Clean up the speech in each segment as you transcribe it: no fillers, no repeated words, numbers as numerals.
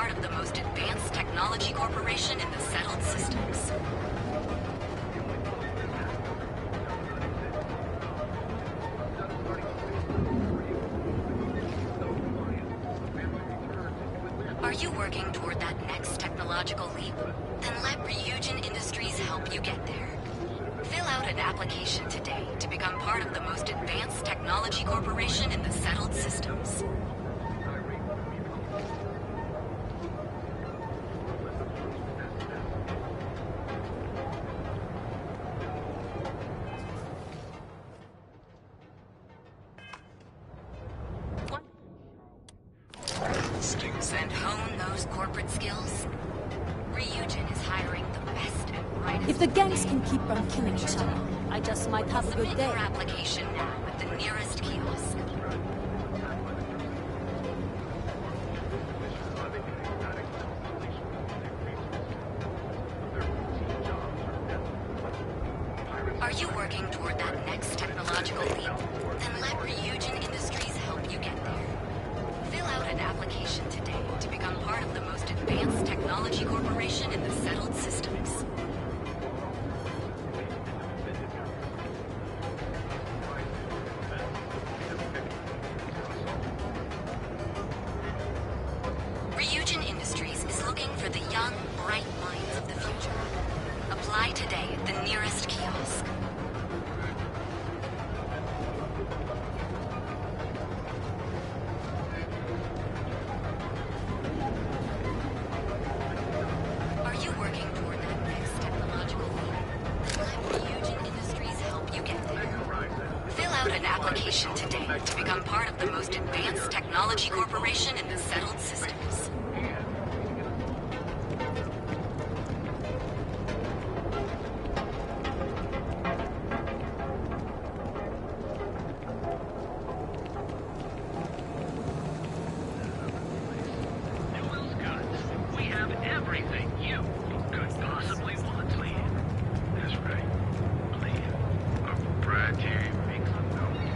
part of the most advanced technology corporation in the settled systems. Are you working toward that next technological leap? Then let Ryujin Industries help you get there. Fill out an application today to become part of the most advanced technology corporation in the settled systems. And hone those corporate skills. Ryujin is hiring the best and brightest. If the gangs can keep on killing each other, I just might have a good day. Submit your application now at the nearest kiosk. Are you working toward that next technological leap? Then let Ryujin Industries help you get there. Fill out an application today to become part of the most advanced technology corporation in the settled systems. Ryujin Industries is looking for the young, bright minds of the future. Apply today at the nearest kiosk. Are you working toward that next technological leap? Then let Ryujin Industries help you get there. Fill out an application today to become part of the most advanced technology corporation in the settled systems. Everything you could possibly want, Liam. That's right, Liam. Our proprietary mix of alcohol.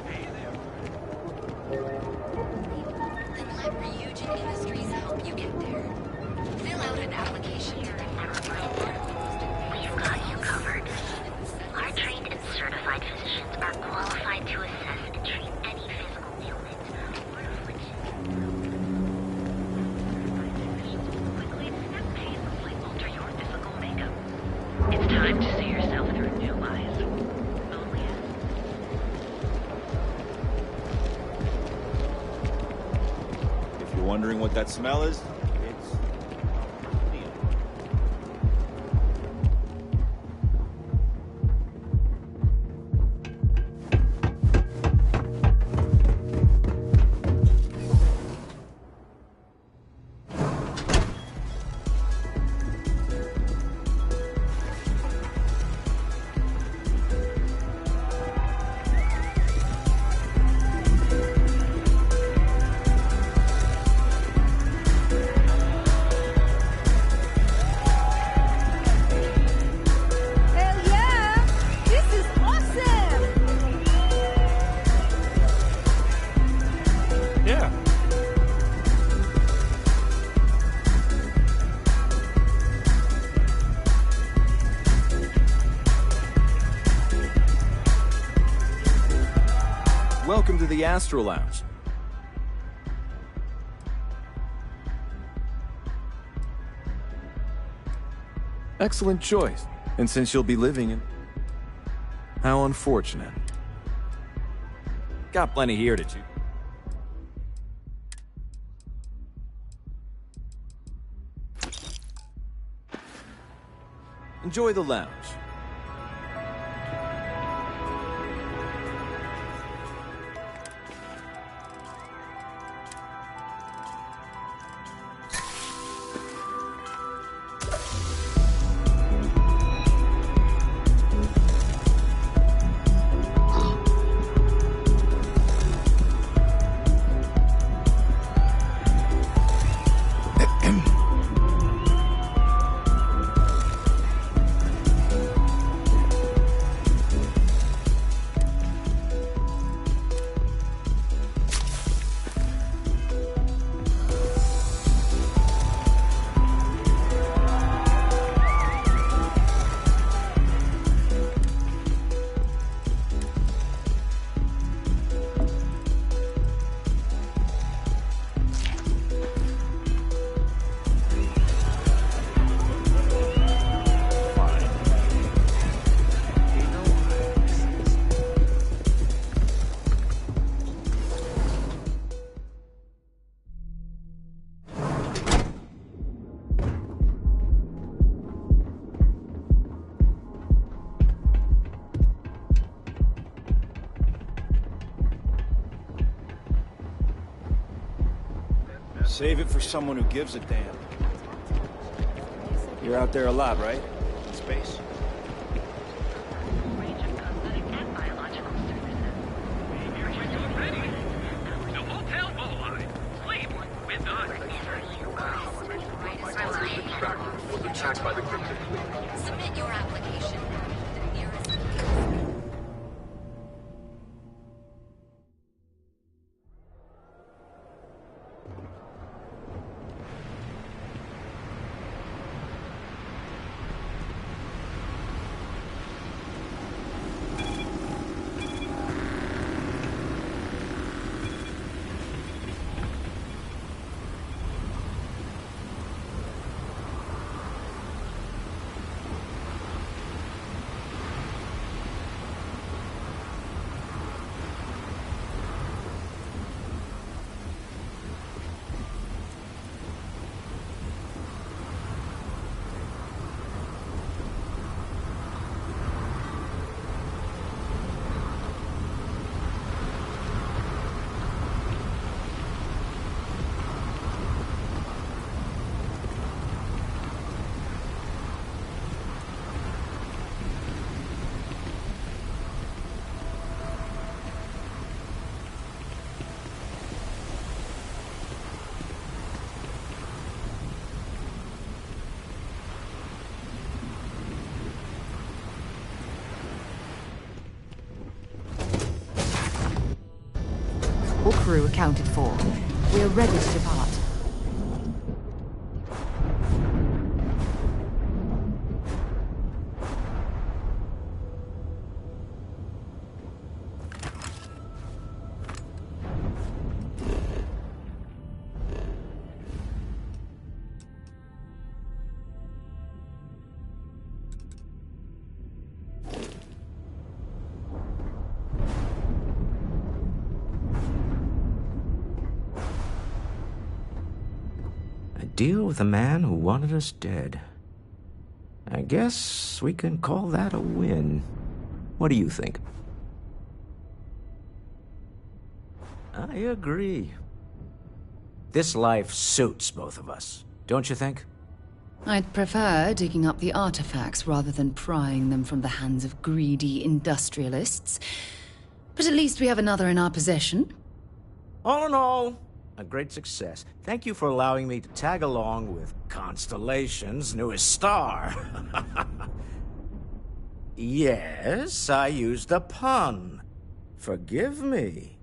Hey there. Then let Ryujin Industries help you get there. Fill out an application to become part of the most advanced. We've got you covered. Our trained and certified physicians are qualified to assess and treat any physical ailment or affliction. It's time to see yourself through new eyes. Oh, yes. If you're wondering what that smell is, it's... Hell yeah! This is awesome! Yeah. Welcome to the Astro Lounge. Excellent choice. And since you'll be living in... How unfortunate. Got plenty here to choose. Enjoy the lounge. Save it for someone who gives a damn. You're out there a lot, right? In space? Range of cosmetic and biological services. Here's your food ready. The hotel Bowline. Sleep with us. Submit your application. The nearest All crew accounted for. We are ready to depart. Deal with a man who wanted us dead. I guess we can call that a win. What do you think? I agree. This life suits both of us, don't you think? I'd prefer digging up the artifacts rather than prying them from the hands of greedy industrialists. But at least we have another in our possession. All in all, a great success. Thank you for allowing me to tag along with Constellation's newest star. Yes, I used a pun. Forgive me.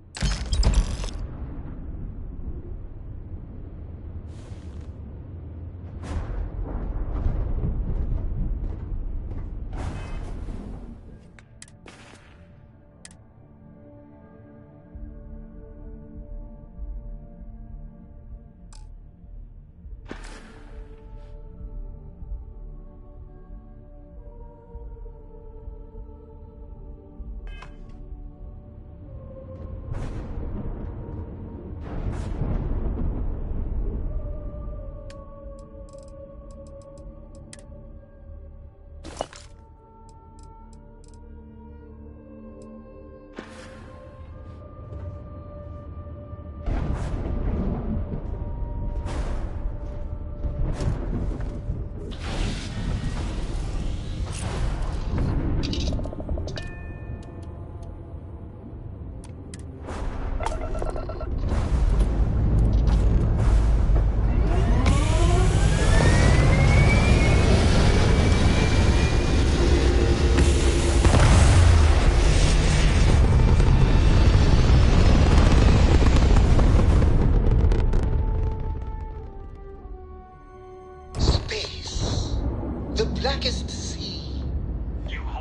blackest sea.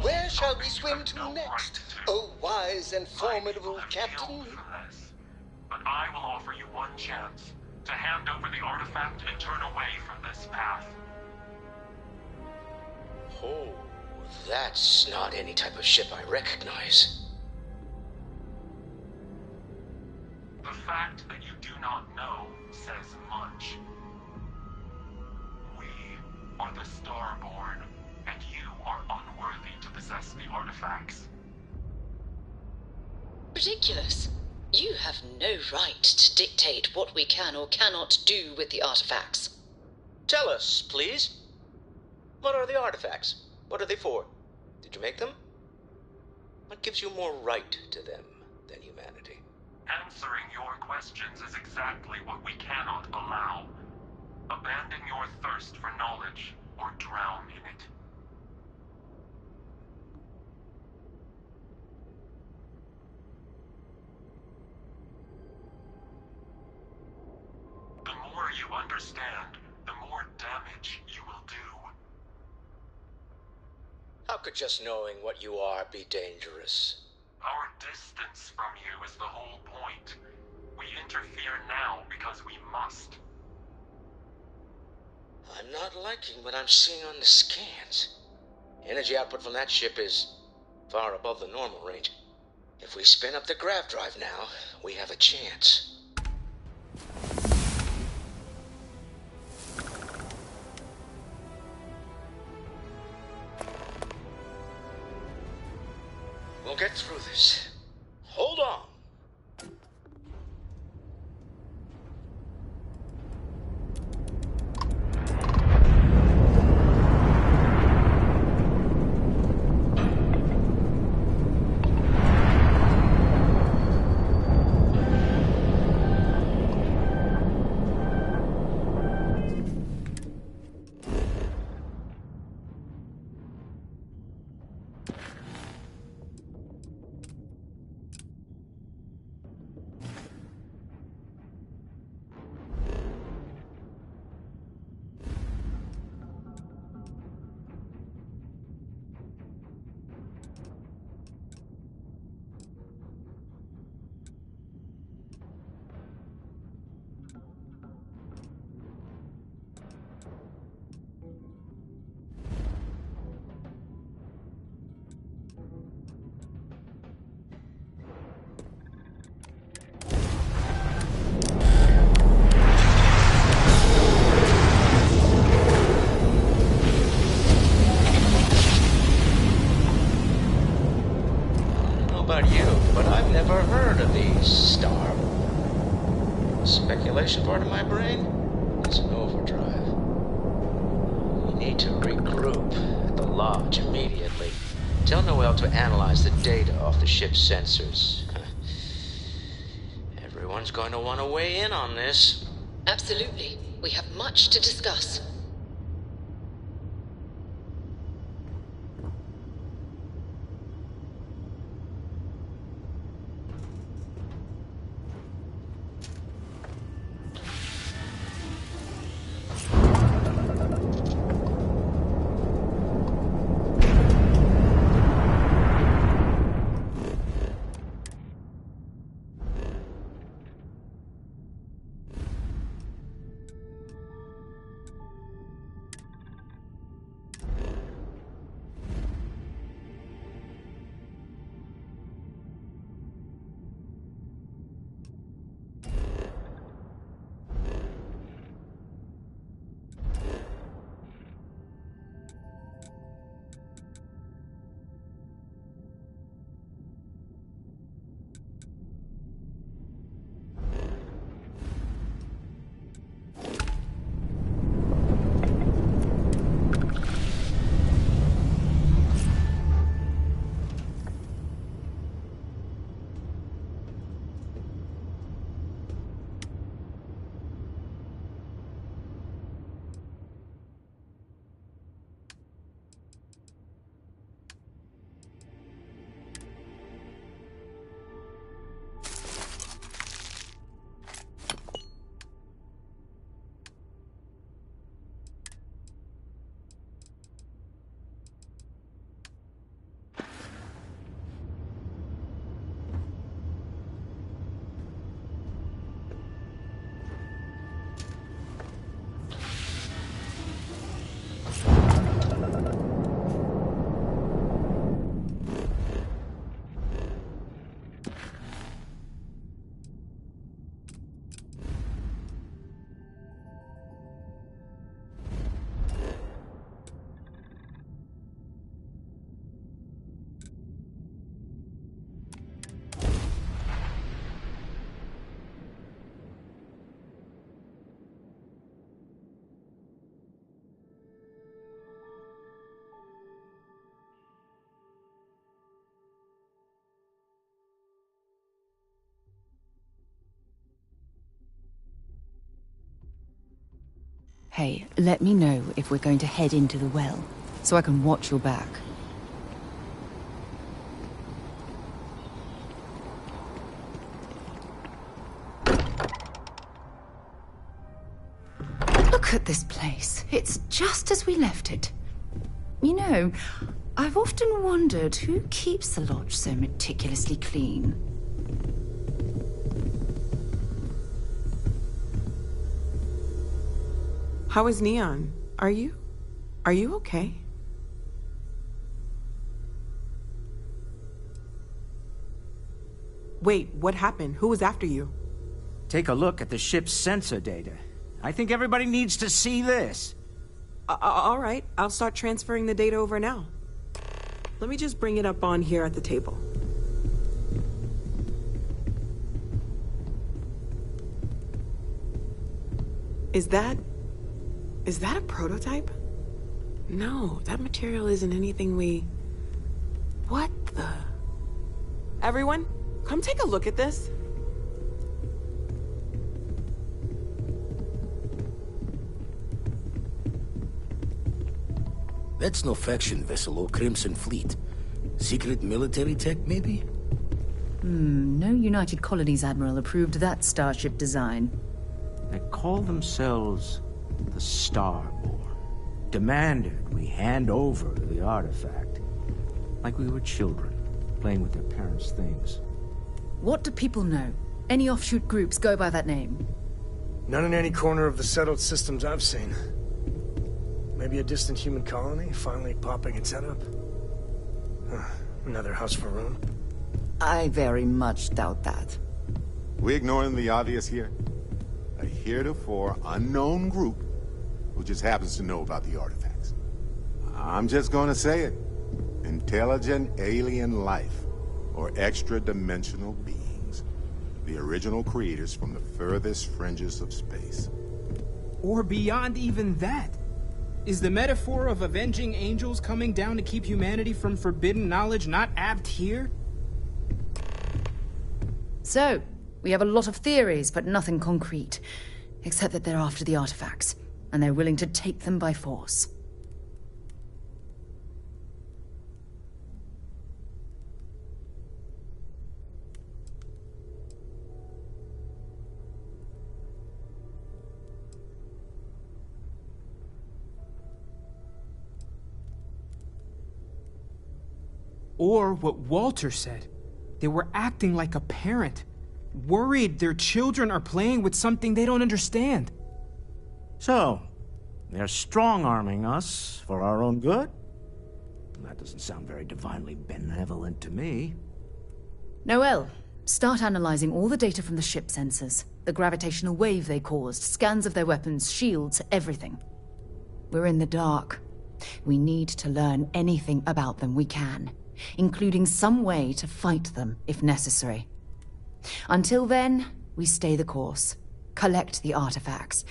Where shall we swim to next, O wise and formidable captain? But I will offer you one chance to hand over the artifact and turn away from this path. Oh, that's not any type of ship I recognize. The fact that you do not know says much. We are the Starborn, and you are unworthy to possess the artifacts. Ridiculous. You have no right to dictate what we can or cannot do with the artifacts. Tell us, please. What are the artifacts? What are they for? Did you make them? What gives you more right to them than humanity? Answering your questions is exactly what we cannot allow. Abandon your thirst for knowledge, or drown in it. The more you understand, the more damage you will do. How could just knowing what you are be dangerous? Our distance from you is the whole point. We interfere now because we must. I'm not liking what I'm seeing on the scans. Energy output from that ship is far above the normal range. If we spin up the grav drive now, we have a chance. We'll get through this. Hold on. About you, but I've never heard of these Star. Speculation part of my brain is in overdrive. We need to regroup at the lodge immediately. Tell Noel to analyze the data off the ship's sensors. Everyone's going to want to weigh in on this. Absolutely. We have much to discuss. Hey, let me know if we're going to head into the well, so I can watch your back. Look at this place. It's just as we left it. You know, I've often wondered who keeps the lodge so meticulously clean. How is Neon? Are you okay? Wait, what happened? Who was after you? Take a look at the ship's sensor data. I think everybody needs to see this. All right, I'll start transferring the data over now. Let me just bring it up on here at the table. Is that a prototype? No, that material isn't anything we... What the... Everyone, come take a look at this. That's no faction vessel or Crimson Fleet. Secret military tech, maybe? No United Colonies Admiral approved that starship design. They call themselves the Starborn. Demanded we hand over the artifact. Like we were children, playing with their parents' things. What do people know? Any offshoot groups go by that name? None in any corner of the settled systems I've seen. Maybe a distant human colony finally popping its head up? Another house for Rune? I very much doubt that. We ignoring the obvious here? A heretofore unknown group who just happens to know about the artifacts. I'm just gonna say it. Intelligent alien life, or extra-dimensional beings. The original creators from the furthest fringes of space. Or beyond even that. Is the metaphor of avenging angels coming down to keep humanity from forbidden knowledge not apt here? So, we have a lot of theories, but nothing concrete. Except that they're after the artifacts, and they're willing to take them by force. Or what Walter said. They were acting like a parent. Worried their children are playing with something they don't understand. So, they're strong-arming us for our own good? That doesn't sound very divinely benevolent to me. Noel, start analyzing all the data from the ship sensors. The gravitational wave they caused, scans of their weapons, shields, everything. We're in the dark. We need to learn anything about them we can, including some way to fight them if necessary. Until then, we stay the course, collect the artifacts.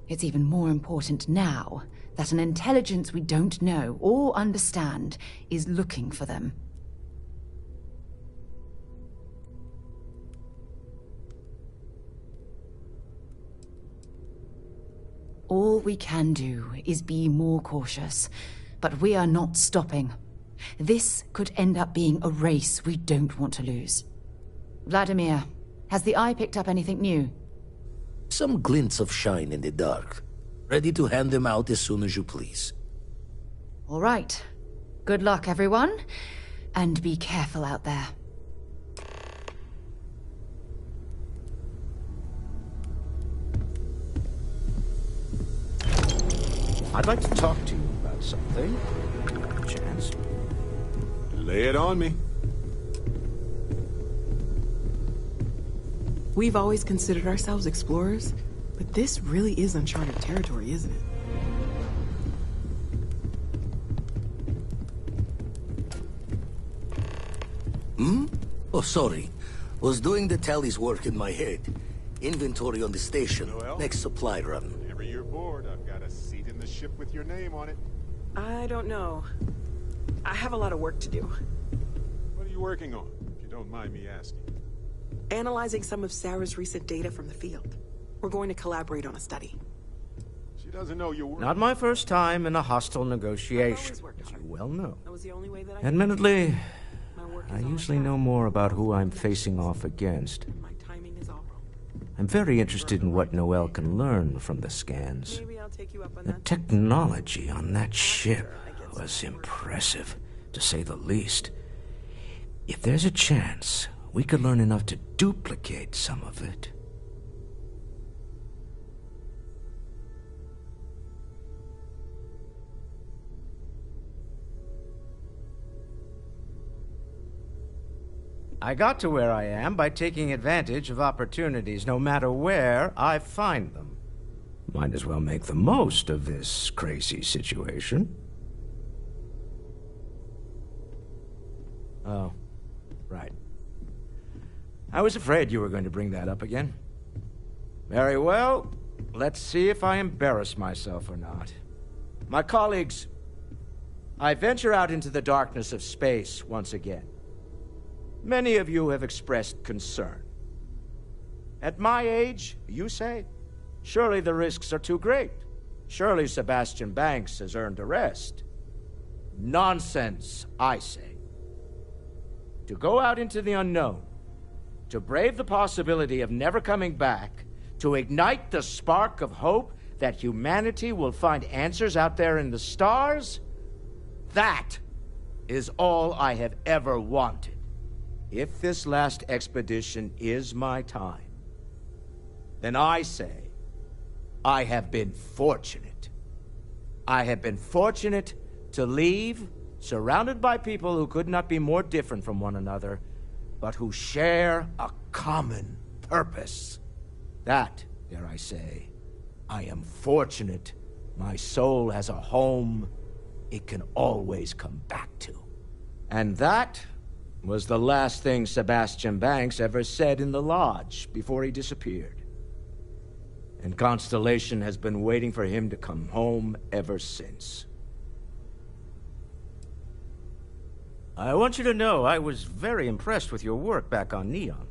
It's even more important now that an intelligence we don't know or understand is looking for them. All we can do is be more cautious, but we are not stopping. This could end up being a race we don't want to lose. Vladimir, has the Eye picked up anything new? Some glints of shine in the dark. Ready to hand them out as soon as you please. All right. Good luck, everyone. And be careful out there. I'd like to talk to you about something. Chance. Lay it on me. We've always considered ourselves explorers, but this really is uncharted territory, isn't it? Oh, sorry. Was doing the tally's work in my head. Inventory on the station. Noel? Next supply run. Whenever you're bored, I've got a seat in the ship with your name on it. I don't know. I have a lot of work to do. What are you working on, if you don't mind me asking? Analyzing some of Sarah's recent data from the field. We're going to collaborate on a study. She doesn't know you're working. Not my first time in a hostile negotiation, as you well know. That was the only way that I Admittedly, My work I is on usually track. know more about who I'm facing off against. My timing is all wrong. I'm very interested in what Noel can learn from the scans. Maybe I'll take you up on The that. technology on that ship was impressive, to say the least. If there's a chance, we could learn enough to duplicate some of it. I got to where I am by taking advantage of opportunities, no matter where I find them. Might as well make the most of this crazy situation. Oh, right. I was afraid you were going to bring that up again. Very well. Let's see if I embarrass myself or not. My colleagues, I venture out into the darkness of space once again. Many of you have expressed concern. At my age, you say, surely the risks are too great. Surely Sebastian Banks has earned a rest. Nonsense, I say. To go out into the unknown, to brave the possibility of never coming back, to ignite the spark of hope that humanity will find answers out there in the stars, that is all I have ever wanted. If this last expedition is my time, then I say, I have been fortunate. I have been fortunate to leave, surrounded by people who could not be more different from one another, but who share a common purpose. That, dare I say, I am fortunate. My soul has a home it can always come back to. And that was the last thing Sebastian Banks ever said in the lodge before he disappeared. And Constellation has been waiting for him to come home ever since. I want you to know I was very impressed with your work back on Neon.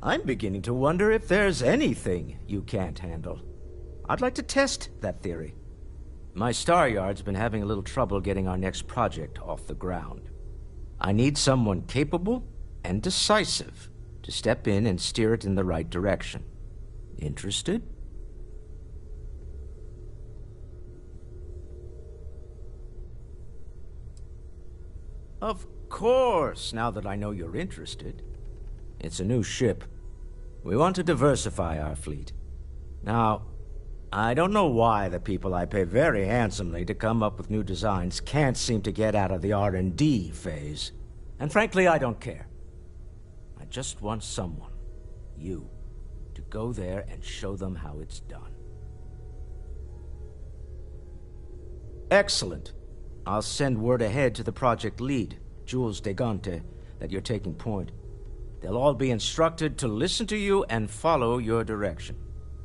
I'm beginning to wonder if there's anything you can't handle. I'd like to test that theory. My Star Yard's been having a little trouble getting our next project off the ground. I need someone capable and decisive to step in and steer it in the right direction. Interested? Of course, now that I know you're interested. It's a new ship. We want to diversify our fleet. Now, I don't know why the people I pay very handsomely to come up with new designs can't seem to get out of the R&D phase. And frankly, I don't care. I just want someone, you, to go there and show them how it's done. Excellent. I'll send word ahead to the project lead, Jules Degante, that you're taking point. They'll all be instructed to listen to you and follow your direction.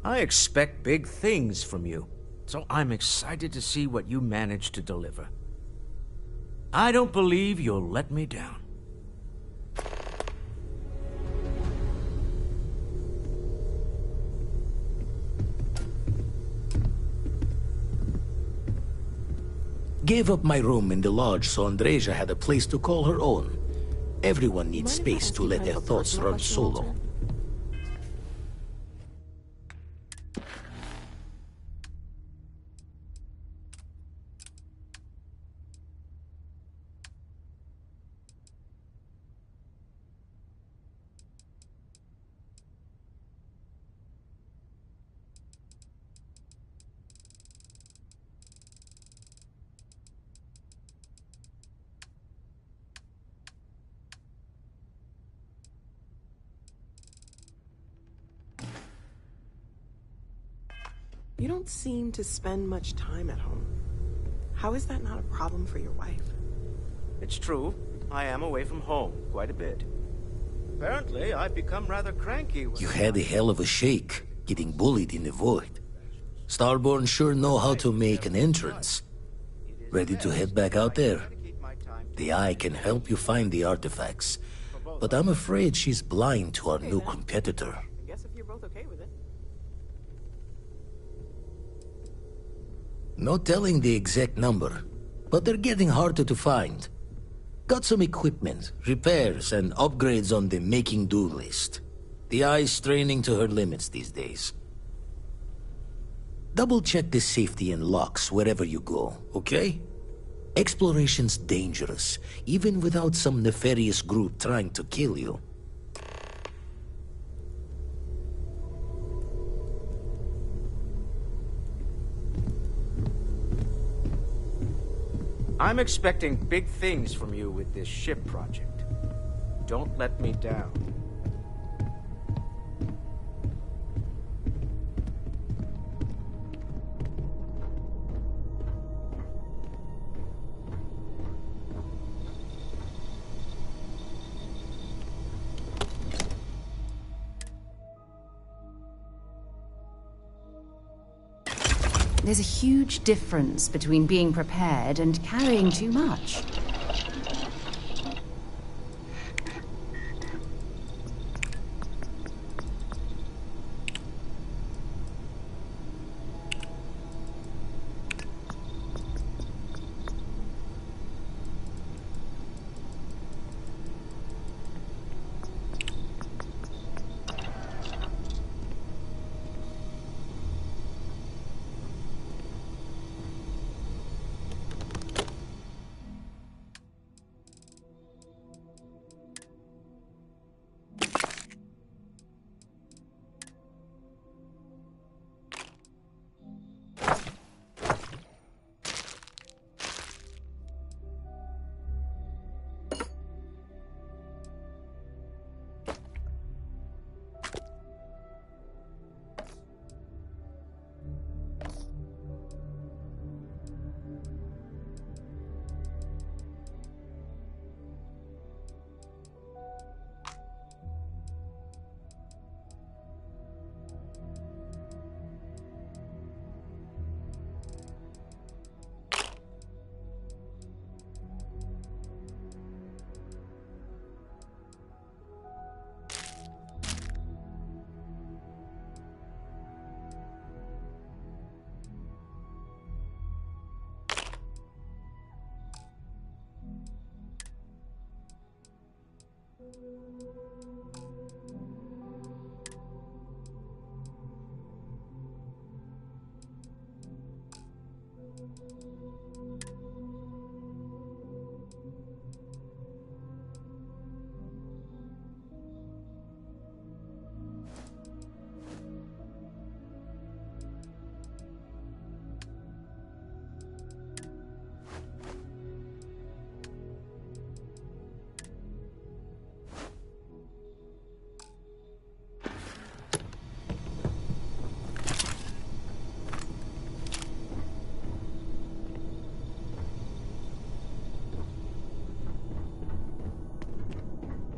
I expect big things from you, so I'm excited to see what you manage to deliver. I don't believe you'll let me down. Gave up my room in the lodge so Andreja had a place to call her own. Everyone needs space to let their thoughts run solo. You don't seem to spend much time at home. How is that not a problem for your wife? It's true. I am away from home quite a bit. Apparently, I've become rather cranky when... You had a hell of a shake, getting bullied in the void. Starborn sure know how to make an entrance. Ready to head back out there? The Eye can help you find the artifacts, but I'm afraid she's blind to our new competitor. okay with it. No telling the exact number, but they're getting harder to find. Got some equipment, repairs, and upgrades on the making-do list. The eye's straining to her limits these days. Double-check the safety and locks wherever you go, okay? Exploration's dangerous, even without some nefarious group trying to kill you. I'm expecting big things from you with this ship project. Don't let me down. There's a huge difference between being prepared and carrying too much.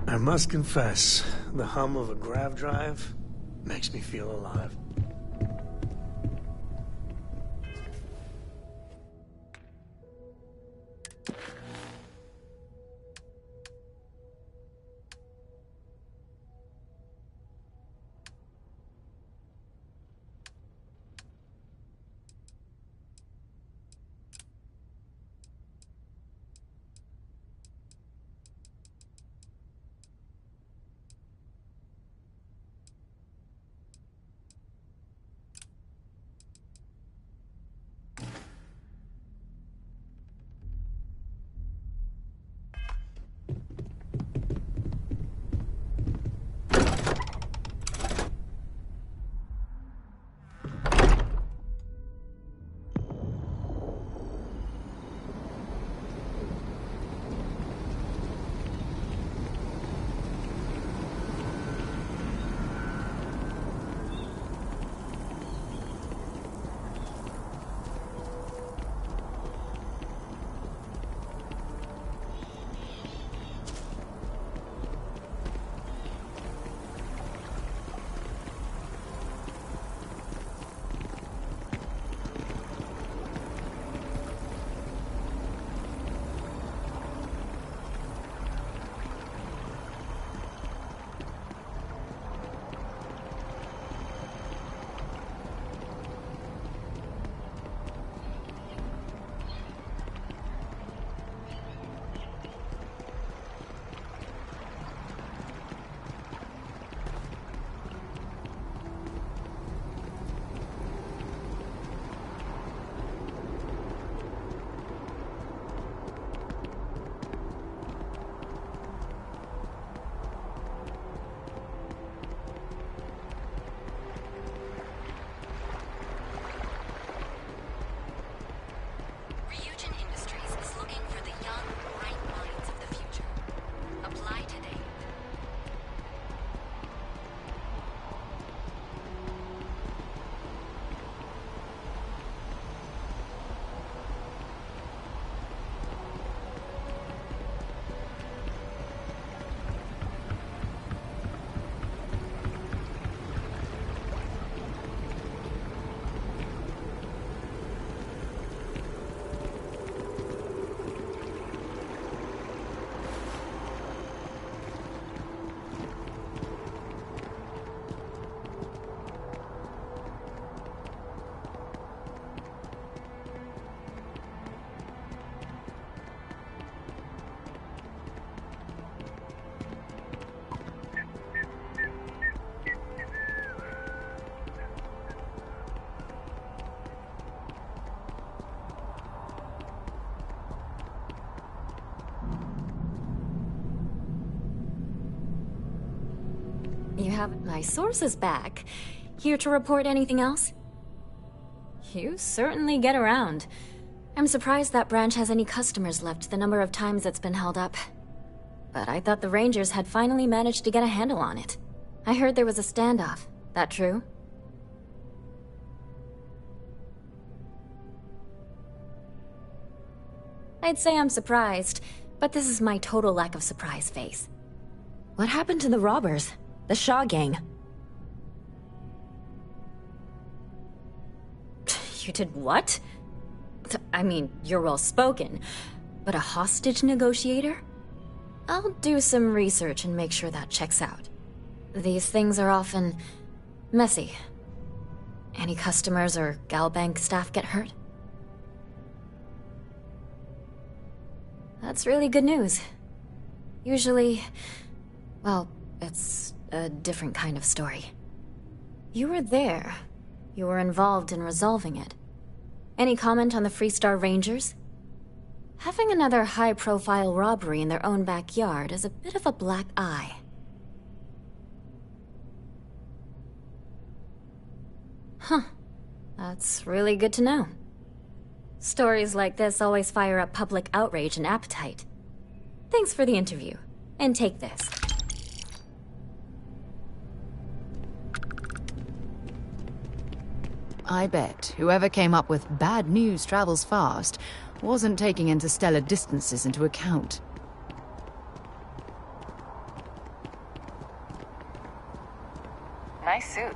I must confess, the hum of a grav drive makes me feel alive. You have my sources back. Here to report anything else? You certainly get around. I'm surprised that branch has any customers left the number of times it's been held up. But I thought the Rangers had finally managed to get a handle on it. I heard there was a standoff. That true? I'd say I'm surprised, but this is my total lack of surprise face. What happened to the robbers? The Shaw gang? You did what? I mean, you're well spoken, but a hostage negotiator? I'll do some research and make sure that checks out. These things are often messy. Any customers or Galbank staff get hurt? That's really good news. Usually, well, it's a different kind of story. You were there. You were involved in resolving it. Any comment on the Freestar Rangers? Having another high-profile robbery in their own backyard is a bit of a black eye. Huh. That's really good to know. Stories like this always fire up public outrage and appetite. Thanks for the interview. And take this. I bet whoever came up with bad news travels fast wasn't taking interstellar distances into account. Nice suit.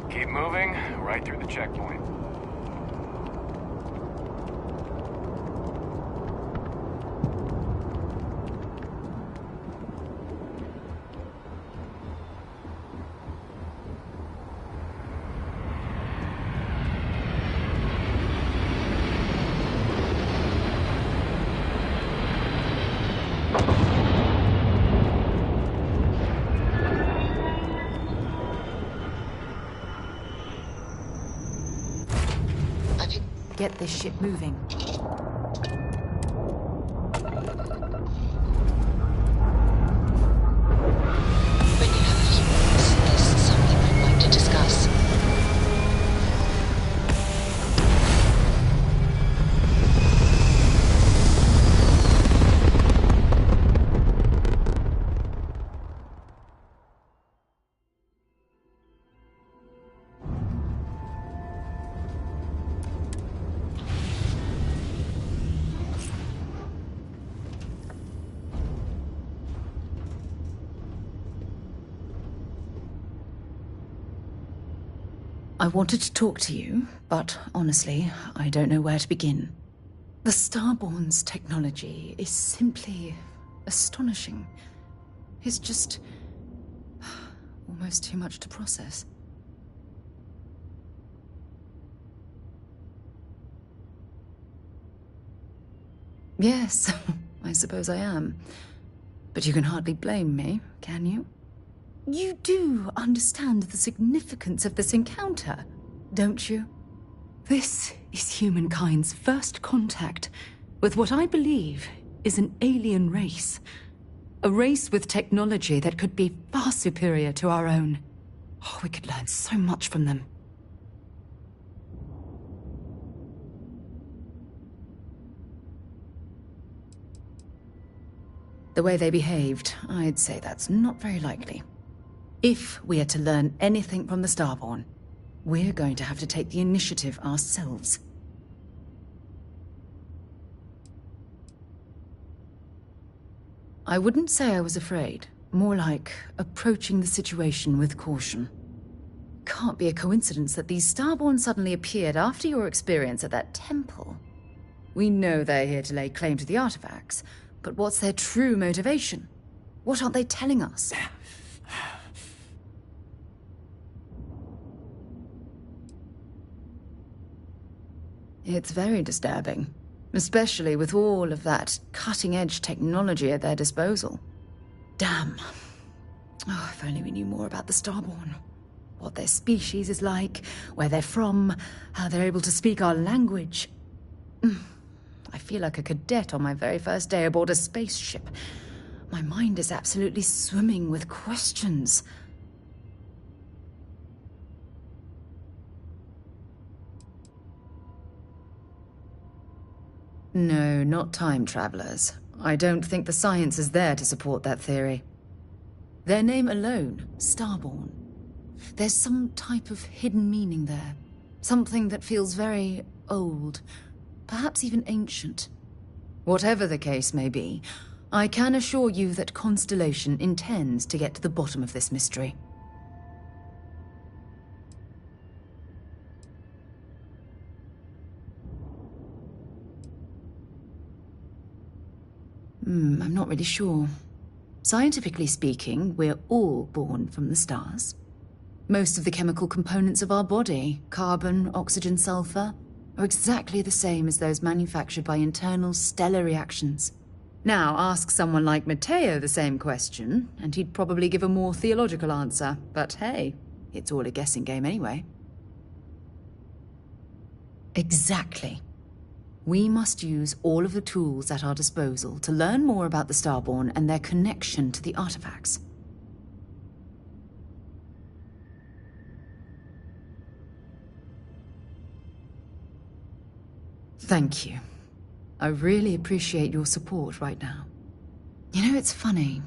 Keep moving, right through the checkpoint. Get this ship moving. When you have a few minutes, there's something I'd like to discuss. I wanted to talk to you, but honestly, I don't know where to begin. The Starborn's technology is simply astonishing. It's just almost too much to process. Yes, I suppose I am. But you can hardly blame me, can you? You do understand the significance of this encounter, don't you? This is humankind's first contact with what I believe is an alien race. A race with technology that could be far superior to our own. Oh, we could learn so much from them. The way they behaved, I'd say that's not very likely. If we are to learn anything from the Starborn, we're going to have to take the initiative ourselves. I wouldn't say I was afraid. More like approaching the situation with caution. Can't be a coincidence that these Starborn suddenly appeared after your experience at that temple. We know they're here to lay claim to the artifacts, but what's their true motivation? What aren't they telling us? It's very disturbing, especially with all of that cutting-edge technology at their disposal. Damn. Oh, if only we knew more about the Starborn. What their species is like, where they're from, how they're able to speak our language. I feel like a cadet on my very first day aboard a spaceship. My mind is absolutely swimming with questions. No, not time travelers. I don't think the science is there to support that theory. Their name alone, Starborn. There's some type of hidden meaning there. Something that feels very old, perhaps even ancient. Whatever the case may be, I can assure you that Constellation intends to get to the bottom of this mystery. I'm not really sure. Scientifically speaking, we're all born from the stars. Most of the chemical components of our body, carbon, oxygen, sulfur, are exactly the same as those manufactured by internal stellar reactions. Now, ask someone like Matteo the same question, and he'd probably give a more theological answer. But hey, it's all a guessing game anyway. Exactly. We must use all of the tools at our disposal to learn more about the Starborn and their connection to the artifacts. Thank you. I really appreciate your support right now. You know, it's funny.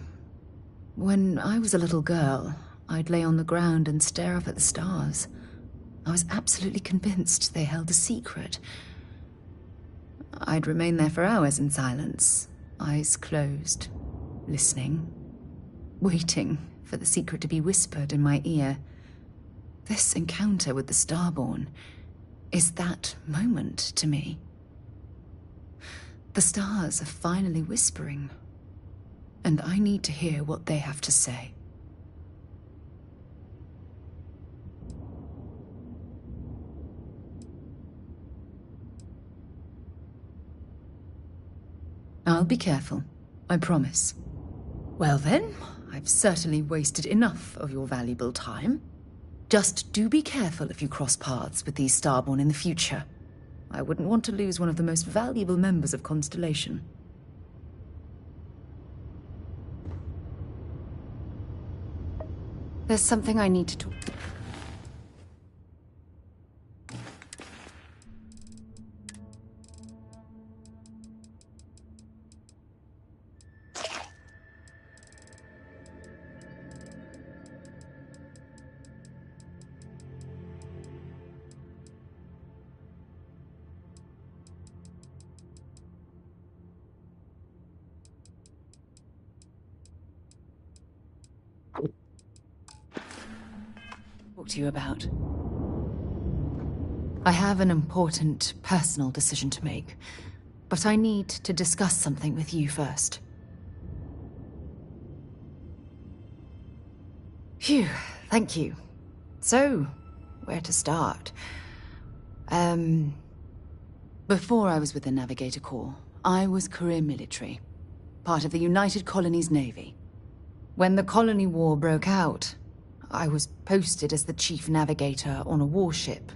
When I was a little girl, I'd lay on the ground and stare up at the stars. I was absolutely convinced they held a secret. I'd remain there for hours in silence, eyes closed, listening, waiting for the secret to be whispered in my ear. This encounter with the Starborn is that moment to me. The stars are finally whispering, and I need to hear what they have to say. I'll be careful, I promise. Well then, I've certainly wasted enough of your valuable time. Just do be careful if you cross paths with these Starborn in the future. I wouldn't want to lose one of the most valuable members of Constellation. There's something I need to talk. To you about. I have an important personal decision to make, but I need to discuss something with you first. Phew, thank you. So, where to start? Before I was with the Navigator Corps, I was career military, part of the United Colonies Navy. When the Colony War broke out, I was posted as the chief navigator on a warship,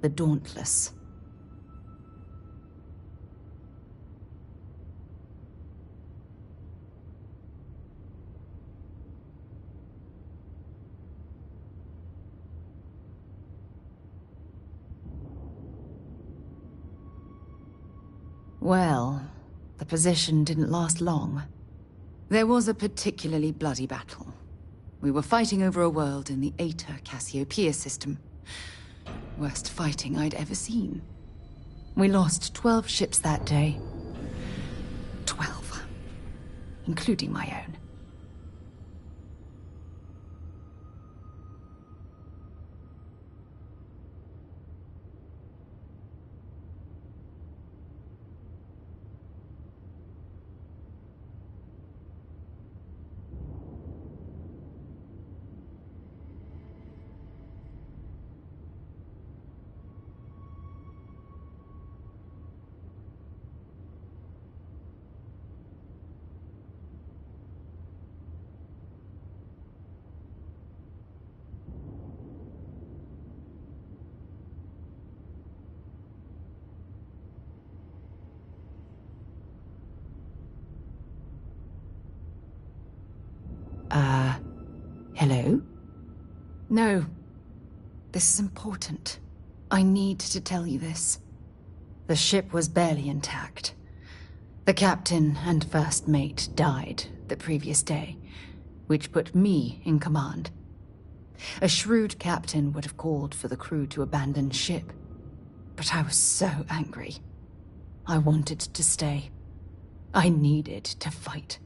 the Dauntless. Well, the position didn't last long. There was a particularly bloody battle. We were fighting over a world in the Eta Cassiopeia system. Worst fighting I'd ever seen. We lost 12 ships that day. 12. Including my own. Hello? No. This is important. I need to tell you this. The ship was barely intact. The captain and first mate died the previous day, which put me in command. A shrewd captain would have called for the crew to abandon ship, but I was so angry. I wanted to stay. I needed to fight.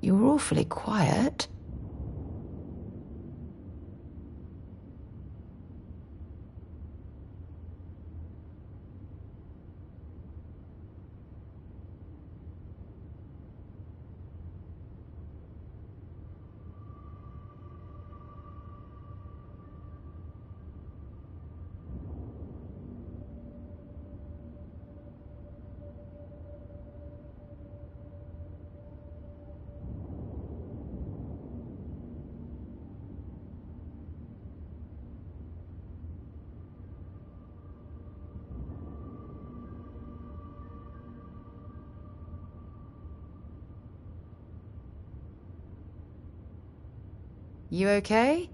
You were awfully quiet. You okay?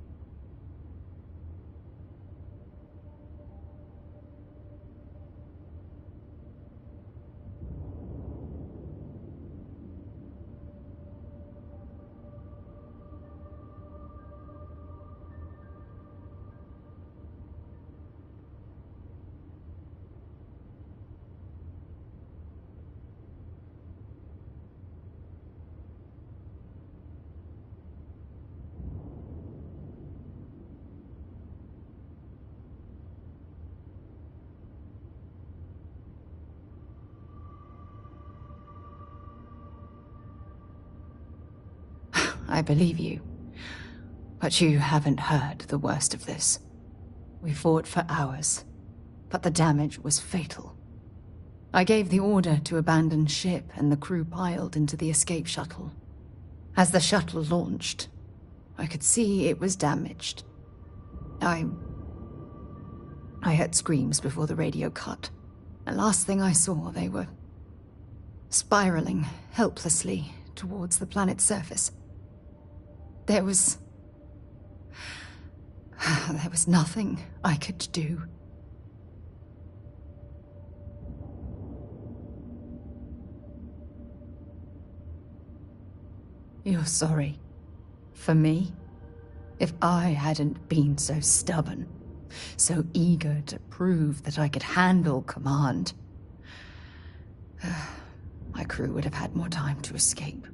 I believe you. But you haven't heard the worst of this. We fought for hours, but the damage was fatal. I gave the order to abandon ship and the crew piled into the escape shuttle. As the shuttle launched, I could see it was damaged. I heard screams before the radio cut. The last thing I saw, they were spiraling helplessly towards the planet's surface. There was nothing I could do. You're sorry. For me? If I hadn't been so stubborn, so eager to prove that I could handle command, my crew would have had more time to escape.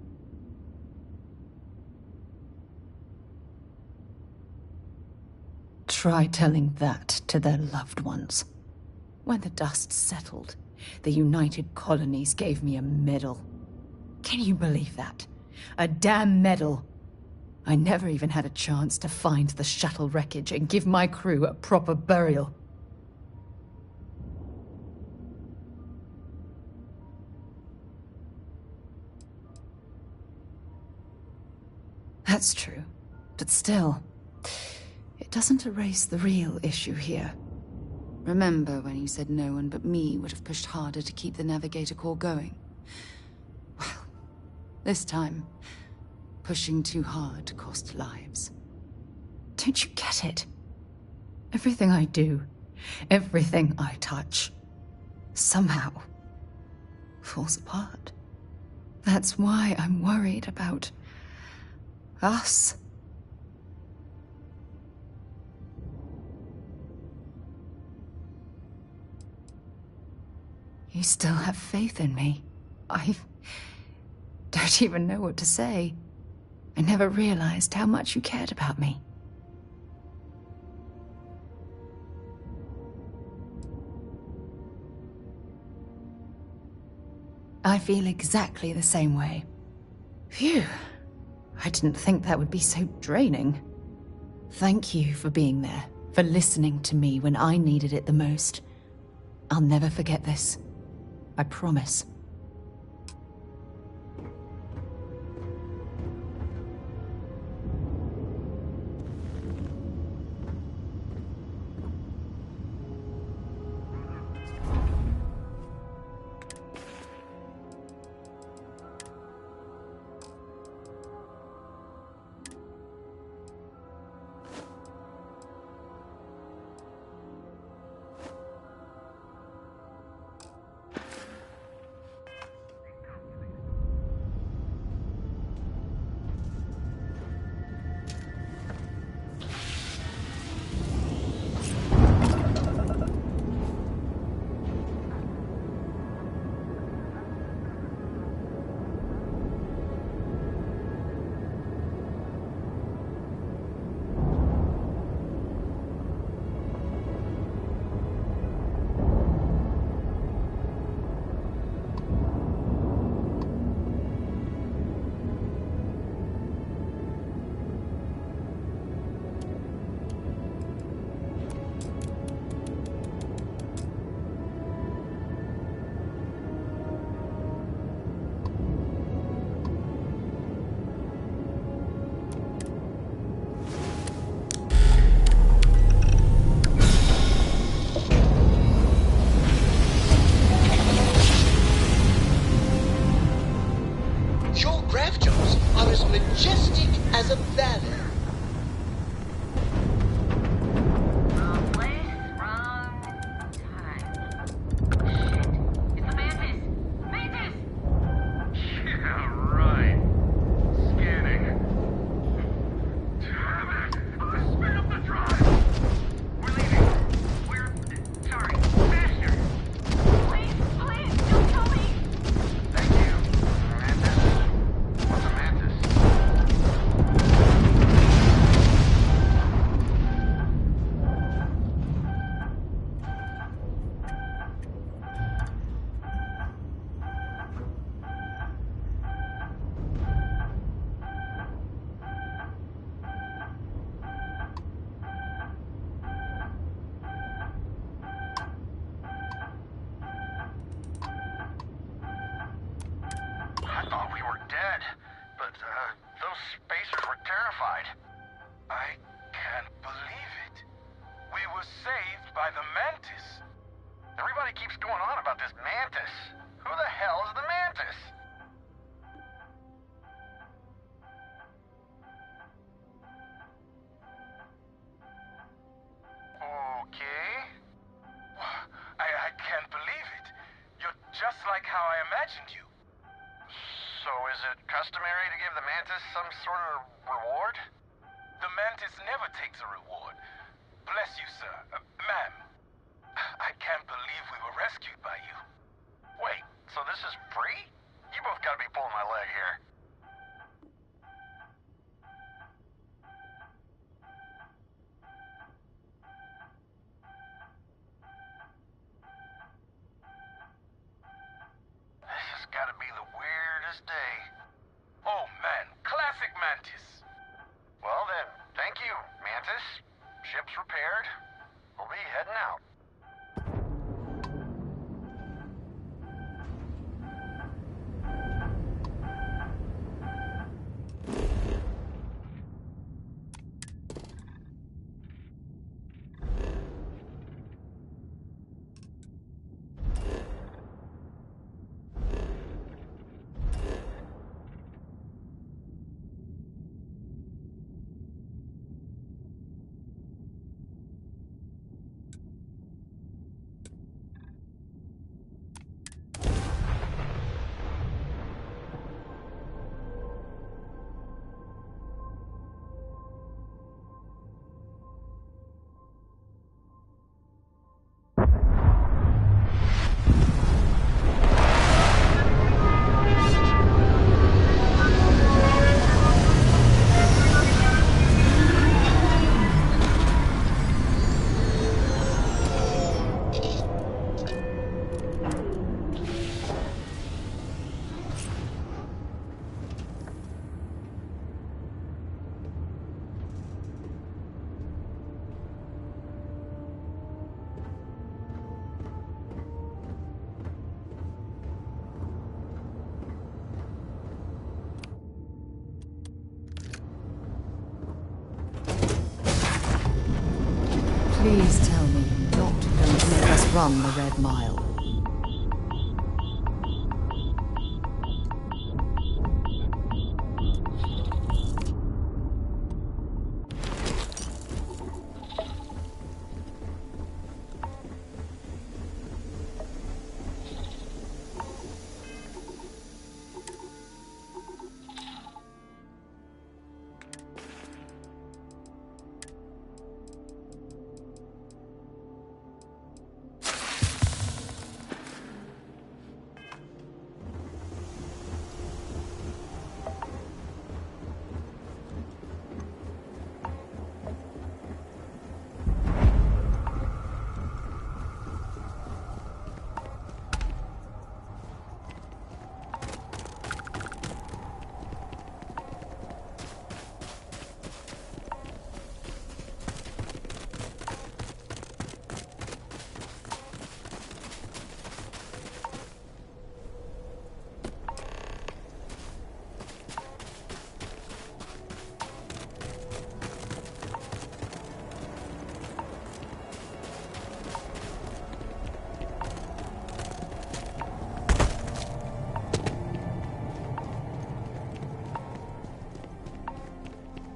Try telling that to their loved ones. When the dust settled, the United Colonies gave me a medal. Can you believe that? A damn medal. I never even had a chance to find the shuttle wreckage and give my crew a proper burial. That's true, but still, it doesn't erase the real issue here. Remember when you said no one but me would have pushed harder to keep the Navigator core going? Well, this time, pushing too hard cost lives. Don't you get it? Everything I do, everything I touch, somehow falls apart. That's why I'm worried about us. You still have faith in me. I don't even know what to say. I never realized how much you cared about me. I feel exactly the same way. Phew. I didn't think that would be so draining. Thank you for being there, for listening to me when I needed it the most. I'll never forget this. I promise. Majestic as a valley. Please tell me you're not going to make us run the Red Mile.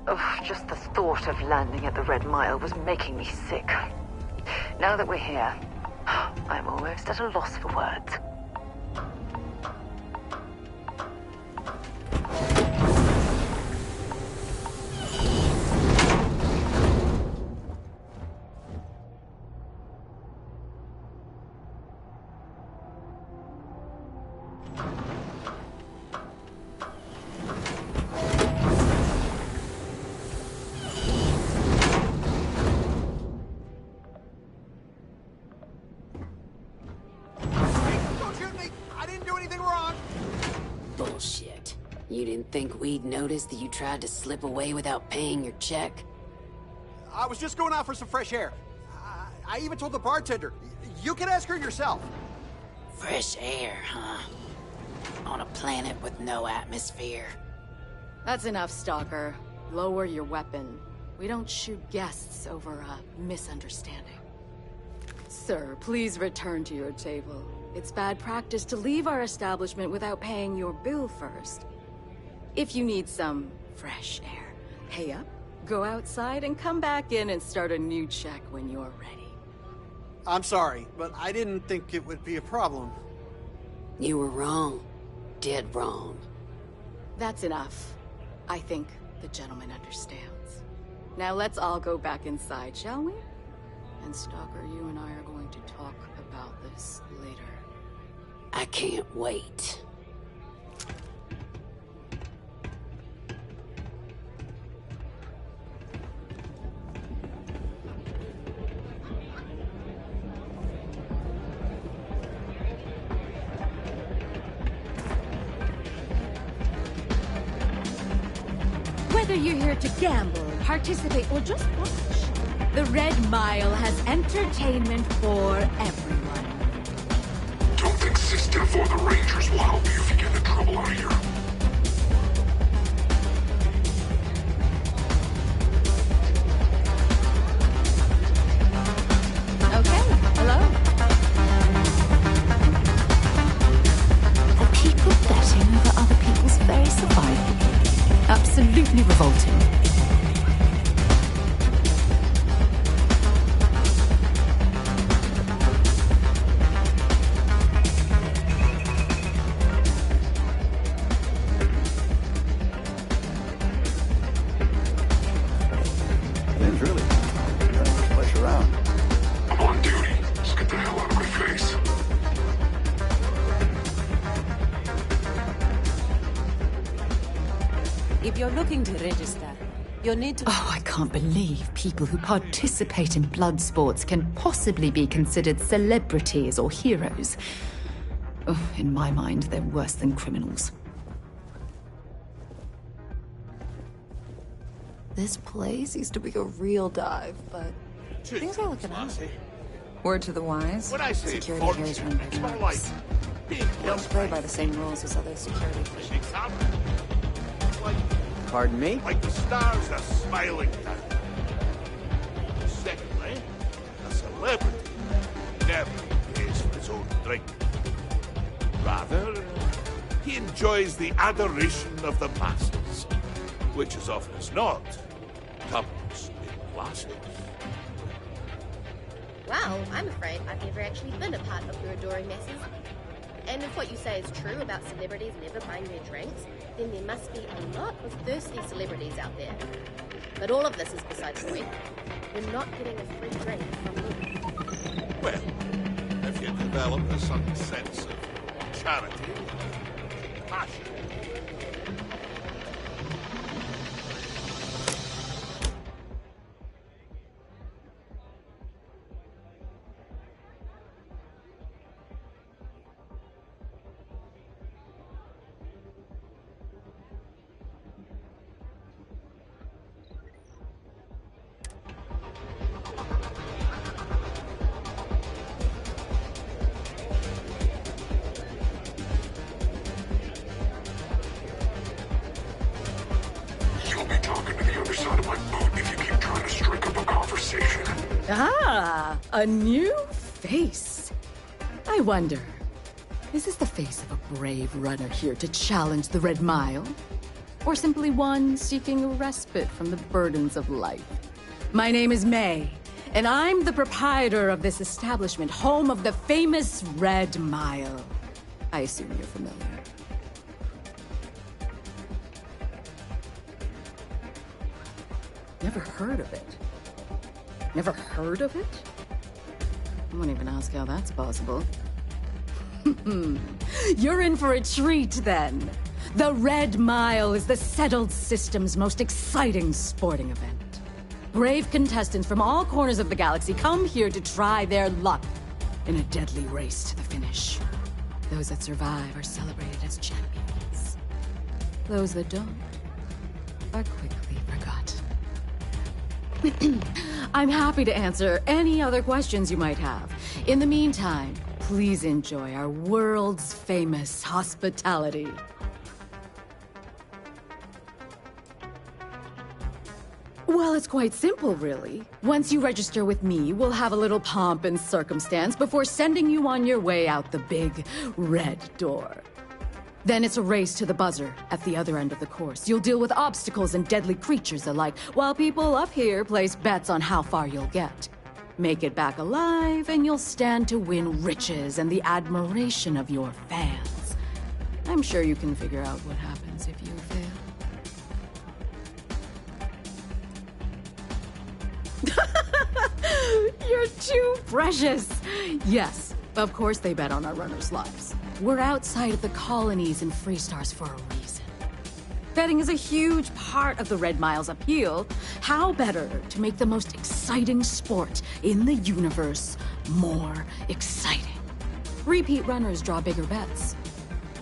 Oh, just the thought of landing at the Red Mile was making me sick. Now that we're here, I'm almost at a loss for words. Bullshit. You didn't think we'd notice that you tried to slip away without paying your check? I was just going out for some fresh air. I even told the bartender. You can ask her yourself. Fresh air, huh? On a planet with no atmosphere. That's enough, Stalker. Lower your weapon. We don't shoot guests over a misunderstanding. Sir, please return to your table. It's bad practice to leave our establishment without paying your bill first. If you need some fresh air, pay up, go outside, and come back in and start a new check when you're ready. I'm sorry, but I didn't think it would be a problem. You were wrong. Dead wrong. That's enough. I think the gentleman understands. Now let's all go back inside, shall we? And Stalker, you and I are going to talk about this later. I can't wait. Whether you're here to gamble, participate, or just watch, the Red Mile has entertainment for everyone. Don't think System or the Rangers will help you if you get in trouble out here. Okay, hello? The people betting over other people's very survival. Absolutely revolting. Vince, really? This place around. I'm on duty. Just get the hell out of my face. If you're looking to register, you'll need to... Oh, I can't believe people who participate in blood sports can possibly be considered celebrities or heroes. Oh, in my mind, they're worse than criminals. This place used to be a real dive, but things are looking up. Word to the wise, When I say security here is run by it's more like drunks. big They don't play by the same rules as other security places. Pardon me? Like the stars are smiling down. Secondly, celebrity never pays for his own drink. Rather, he enjoys the adoration of the masses, which as often as not comes in glasses. Well, I'm afraid I've never actually been a part of your adoring masses. And if what you say is true about celebrities never buying their drinks, then there must be a lot of thirsty celebrities out there. But all of this is beside the point. We're not getting a free drink from you. Well, if you develop a certain sense of charity and passion. Ah, a new face. I wonder, is this the face of a brave runner here to challenge the Red Mile? Or simply one seeking a respite from the burdens of life? My name is May, and I'm the proprietor of this establishment, home of the famous Red Mile. I assume you're familiar. Never heard of it. Never heard of it? I won't even ask how that's possible. You're in for a treat, then. The Red Mile is the settled system's most exciting sporting event. Brave contestants from all corners of the galaxy come here to try their luck in a deadly race to the finish. Those that survive are celebrated as champions. Those that don't are quickly forgotten. I'm happy to answer any other questions you might have. In the meantime, please enjoy our world's famous hospitality. Well, it's quite simple, really. Once you register with me, we'll have a little pomp and circumstance before sending you on your way out the big red door. Then it's a race to the buzzer at the other end of the course. You'll deal with obstacles and deadly creatures alike, while people up here place bets on how far you'll get. Make it back alive, and you'll stand to win riches and the admiration of your fans. I'm sure you can figure out what happens if you fail. You're too precious! Yes, of course they bet on our runners' lives. We're outside of the colonies and Freestars for a reason. Betting is a huge part of the Red Mile's appeal. How better to make the most exciting sport in the universe more exciting? Repeat runners draw bigger bets.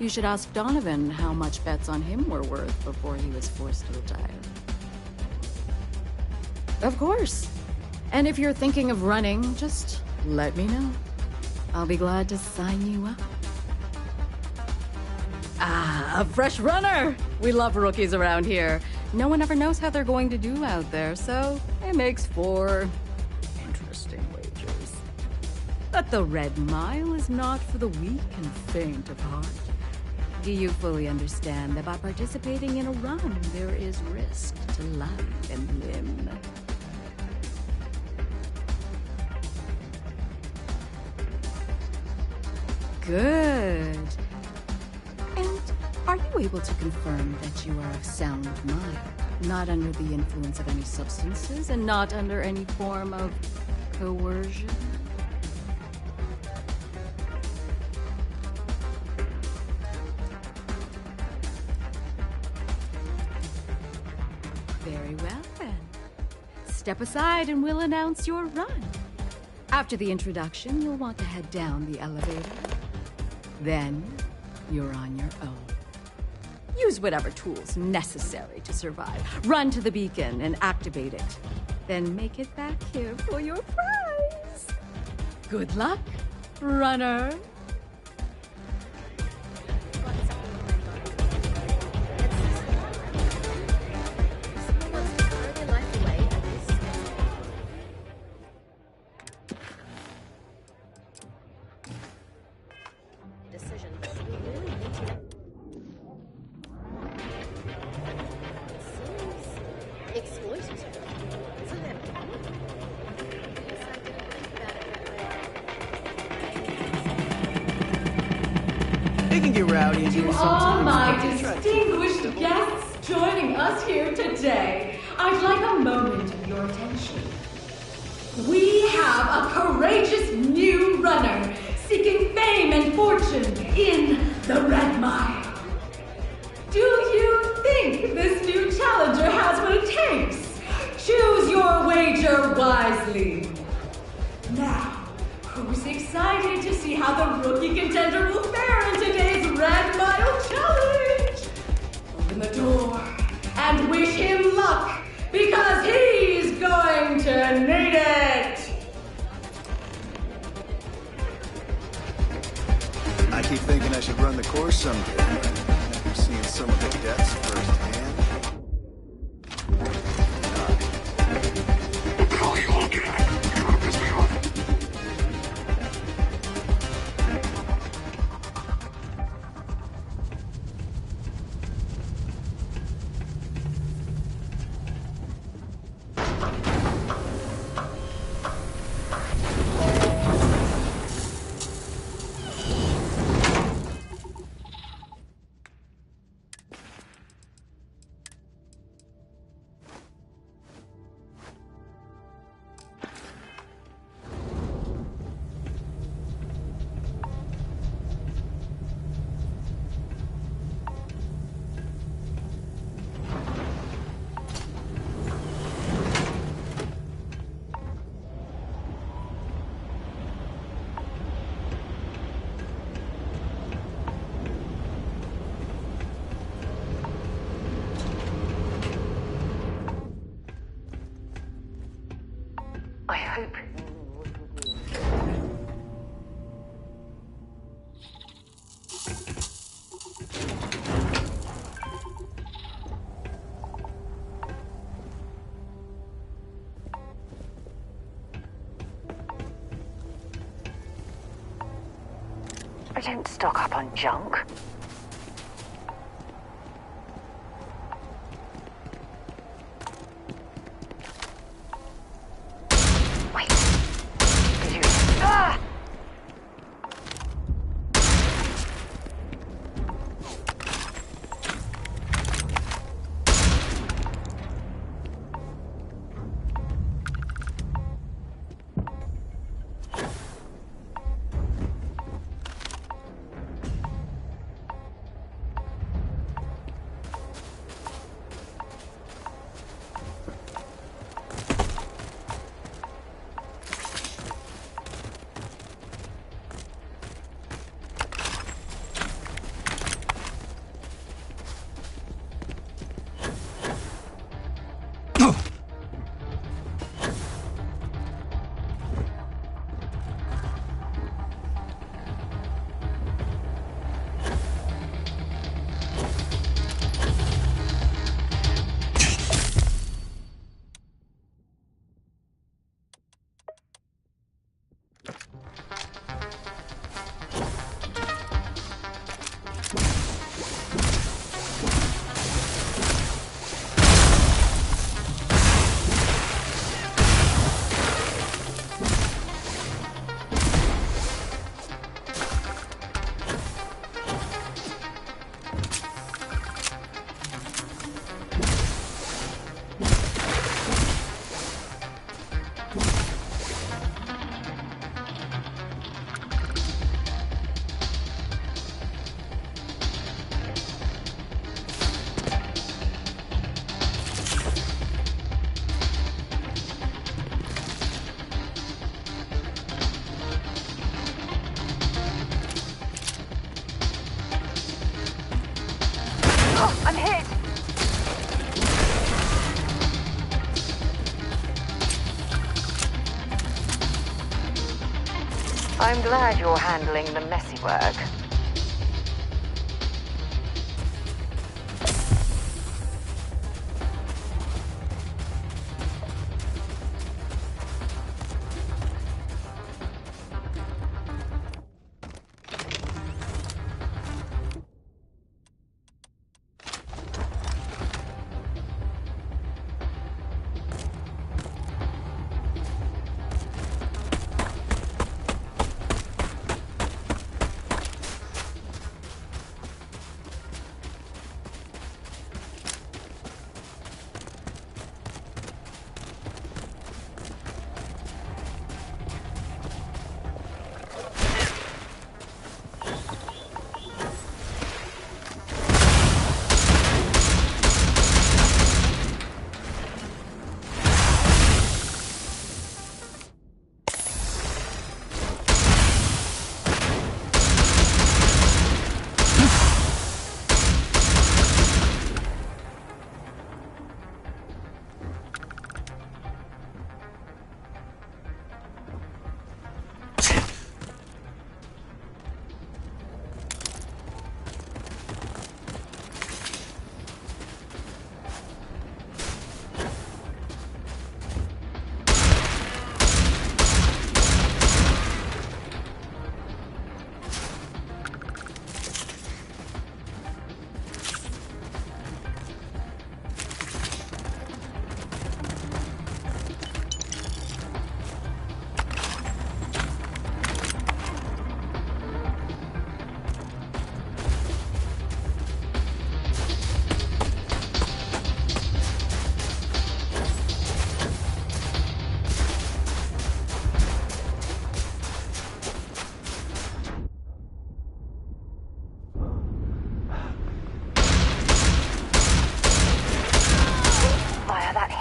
You should ask Donovan how much bets on him were worth before he was forced to retire. Of course. And if you're thinking of running, just let me know. I'll be glad to sign you up. Ah, a fresh runner! We love rookies around here. No one ever knows how they're going to do out there, so it makes for interesting wagers. But the Red Mile is not for the weak and faint of heart. Do you fully understand that by participating in a run, there is risk to life and limb? Good. And are you able to confirm that you are of sound mind, not under the influence of any substances, and not under any form of coercion? Very well, then. Step aside and we'll announce your run. After the introduction, you'll want to head down the elevator. Then, you're on your own. Use whatever tools necessary to survive. Run to the beacon and activate it. Then make it back here for your prize. Good luck, runner. partying here To all sometimes. my distinguished guests joining us here today, I'd like a moment of your attention. We have a courageous new runner seeking fame and fortune in the Red Mile. Do you think this new challenger has what it takes? Choose your wager wisely. Now, who's excited to see how the rookie contender will fare in today's Red Mile Challenge? Open the door and wish him luck, because he's going to need it! I keep thinking I should run the course someday. I'm seeing some of the deaths firsthand. What the hell are you looking at? You're gonna piss me off. I hope. I don't stock up on junk. Wait. Did you... Ah! I'm hit! I'm glad you're handling the messy work.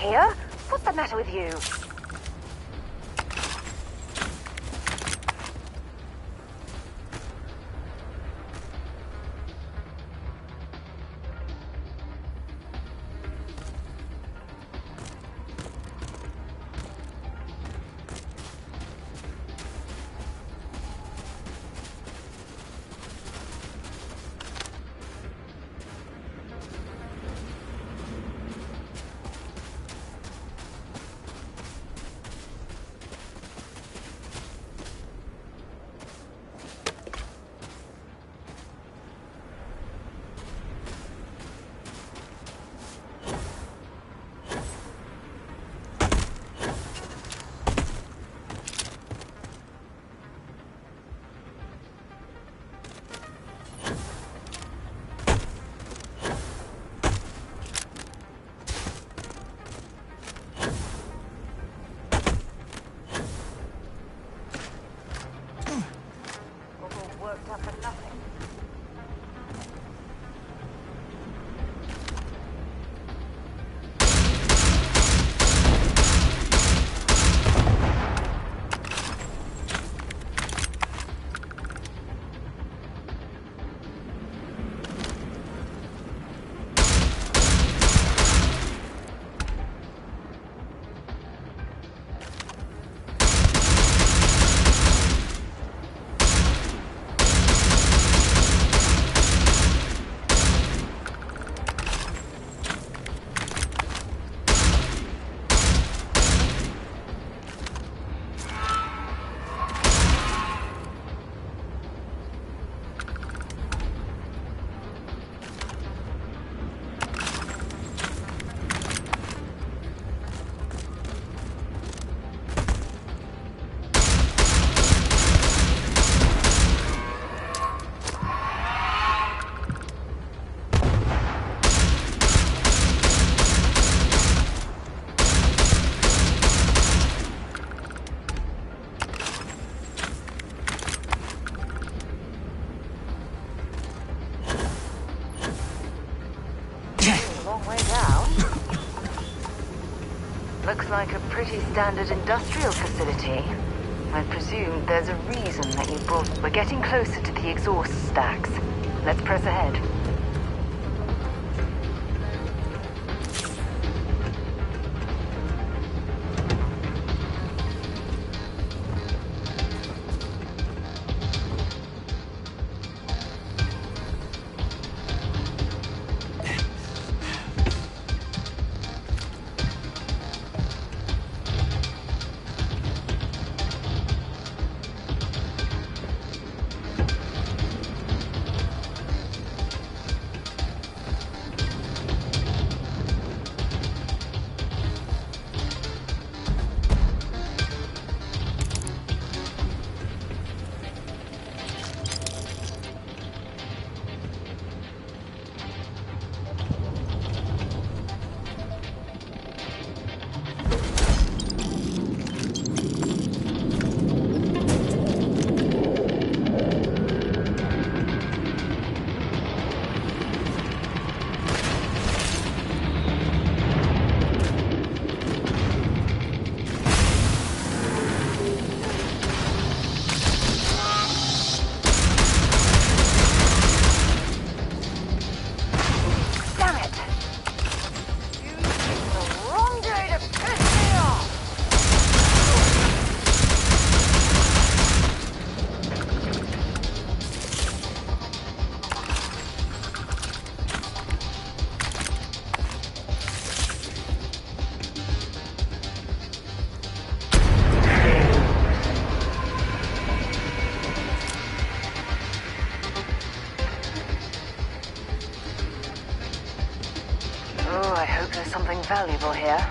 here? What's the matter with you? Looks like a pretty standard industrial facility. I presume there's a reason that you brought... We're getting closer to the exhaust stacks. Let's press ahead. Valuable here.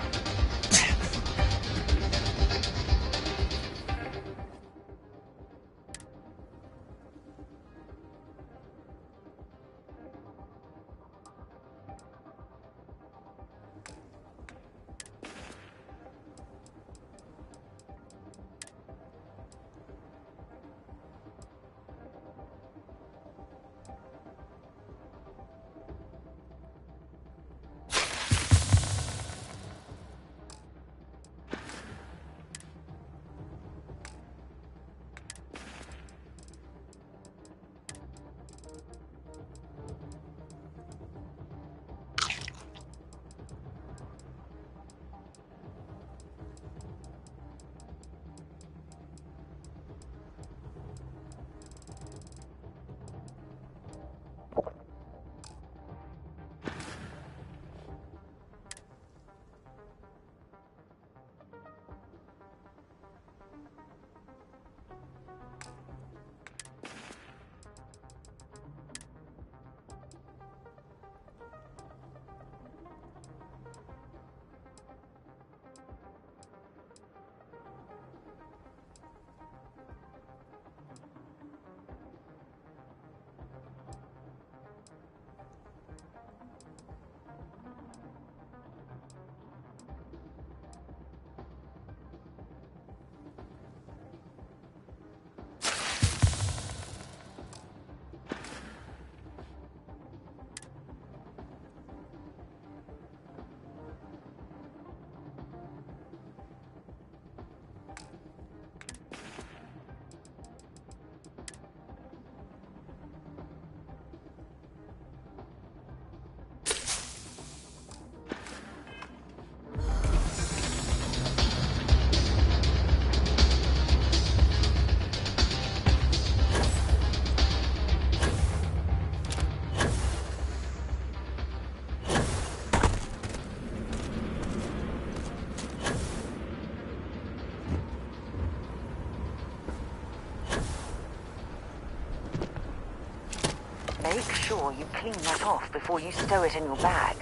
Make sure you clean that off before you stow it in your bag.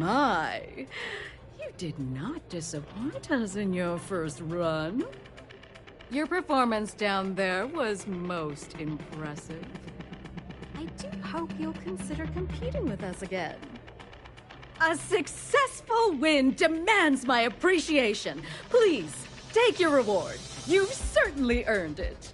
My. You did not disappoint us in your first run. Your performance down there was most impressive. I do hope you'll consider competing with us again. A successful win demands my appreciation. Please, take your reward. You've certainly earned it.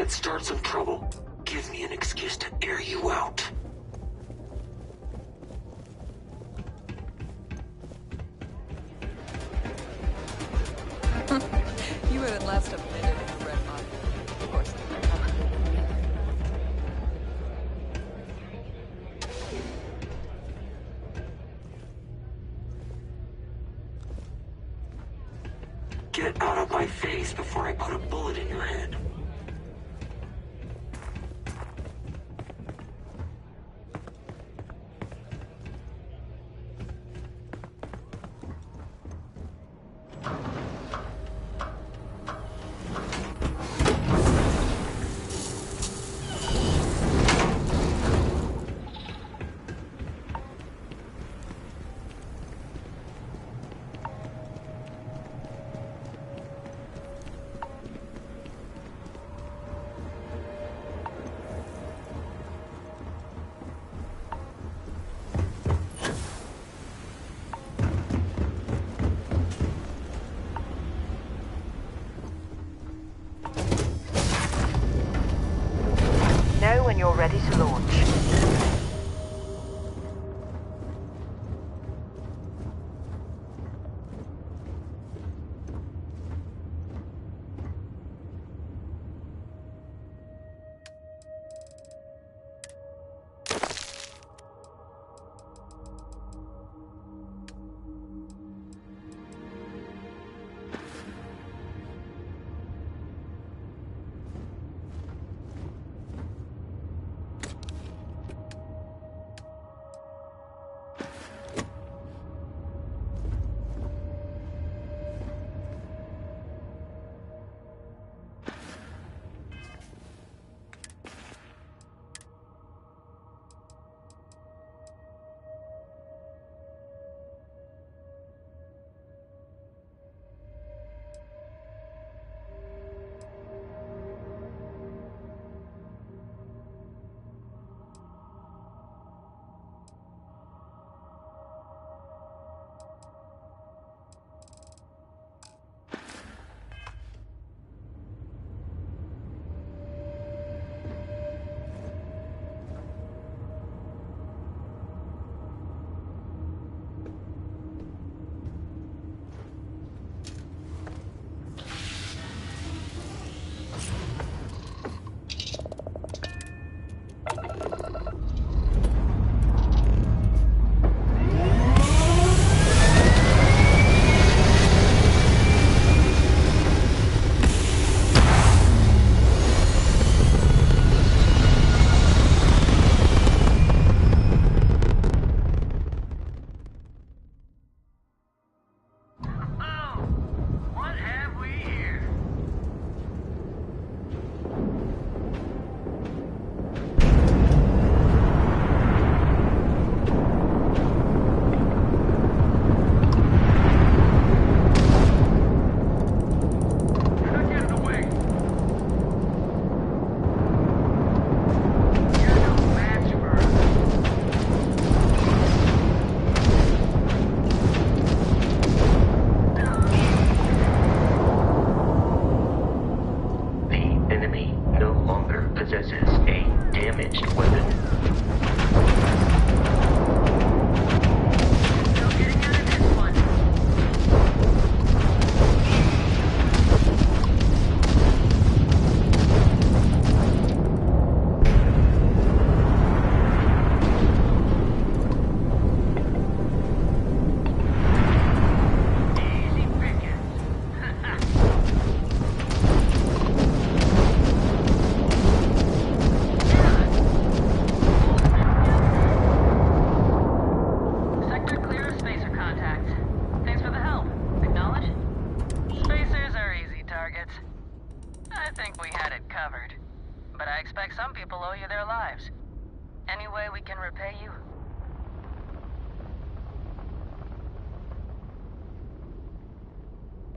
Start some trouble. Give me an excuse to air you out. You wouldn't last a minute in the red mine. Of course, Get out of my face before I put a bullet in your head. to launch.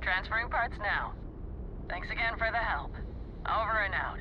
Transferring parts now. Thanks again for the help. Over and out.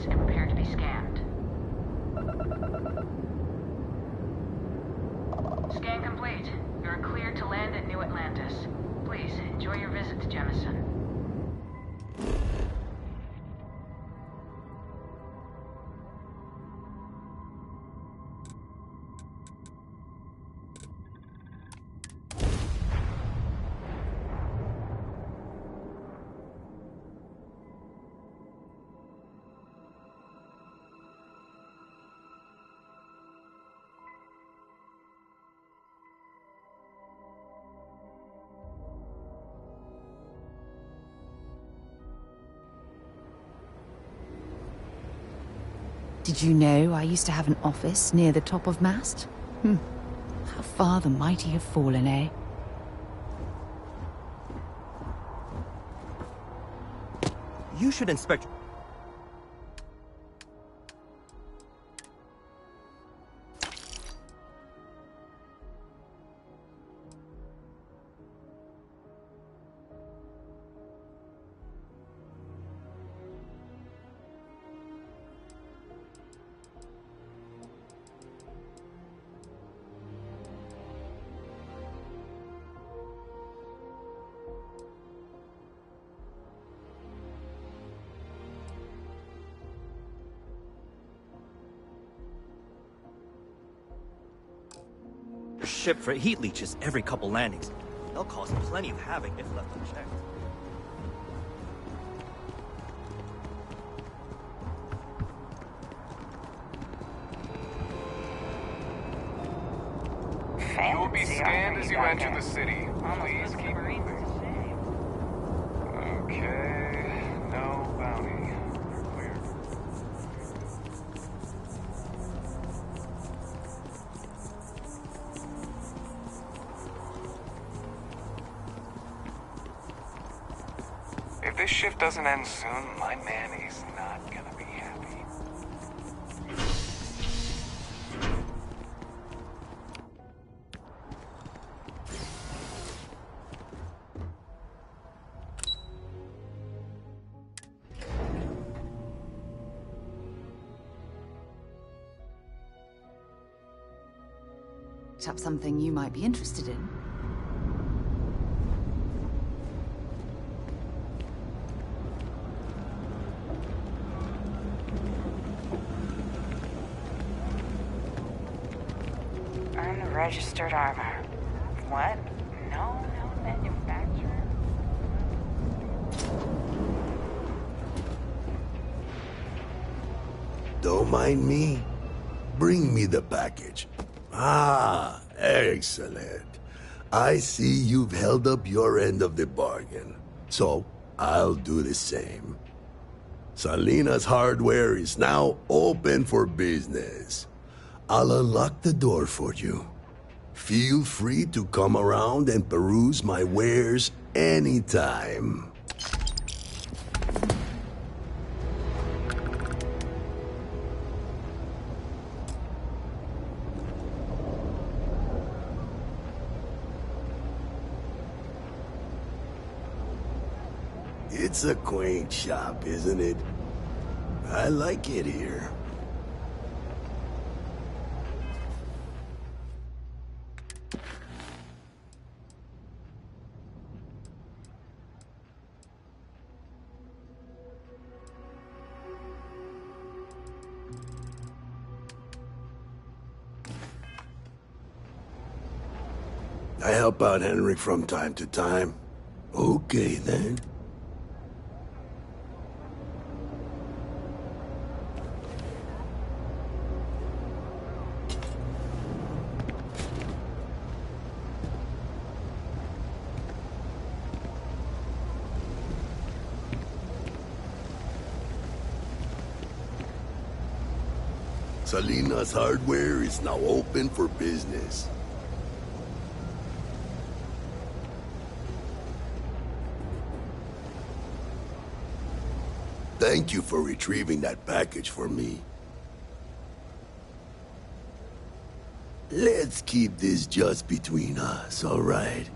Atlantis and prepare to be scanned. Scan complete. You're cleared to land at New Atlantis. Please, enjoy your visit to Jemison. Did you know I used to have an office near the top of Mast? How far the mighty have fallen, eh? You should inspect... ship for heat leeches every couple landings. They'll cause plenty of havoc if left unchecked. You will be scanned as you enter the city. Please keep moving. Okay, no bounty. Clear. If this shift doesn't end soon, my man is not gonna be happy. Perhaps something you might be interested in. Unregistered armor. What? No manufacturer. Don't mind me. Bring me the package. Ah, excellent. I see you've held up your end of the bargain. So, I'll do the same. Salina's hardware is now open for business. I'll unlock the door for you. Feel free to come around and peruse my wares anytime. It's a quaint shop, isn't it? I like it here. I help out Henrik from time to time. Okay, then. Salina's hardware is now open for business. Thank you for retrieving that package for me. Let's keep this just between us, all right?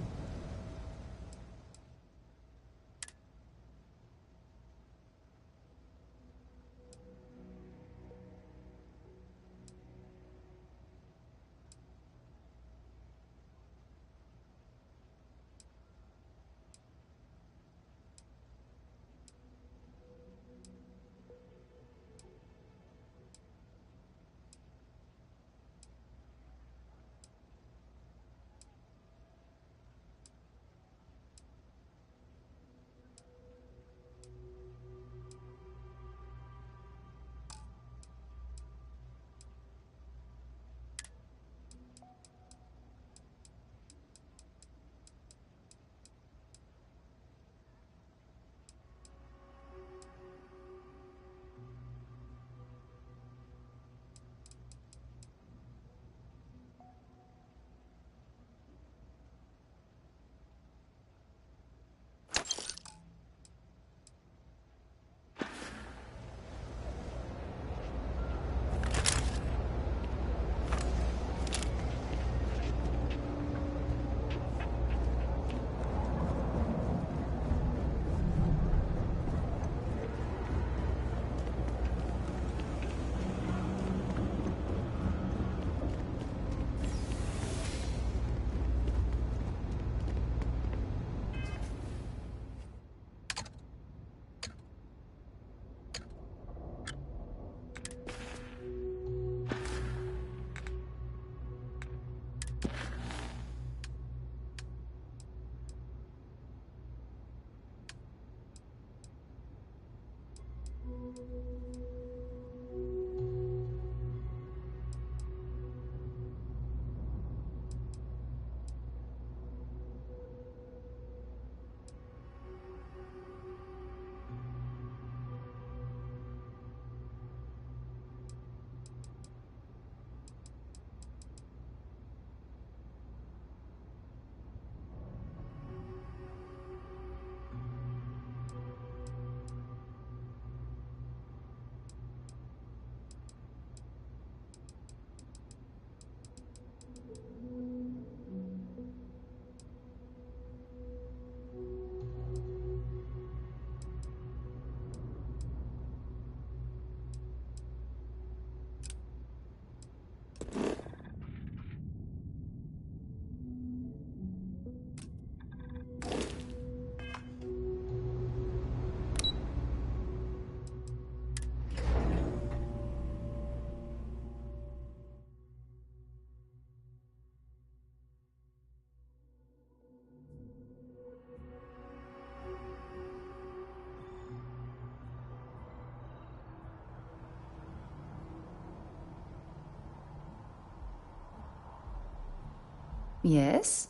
Yes?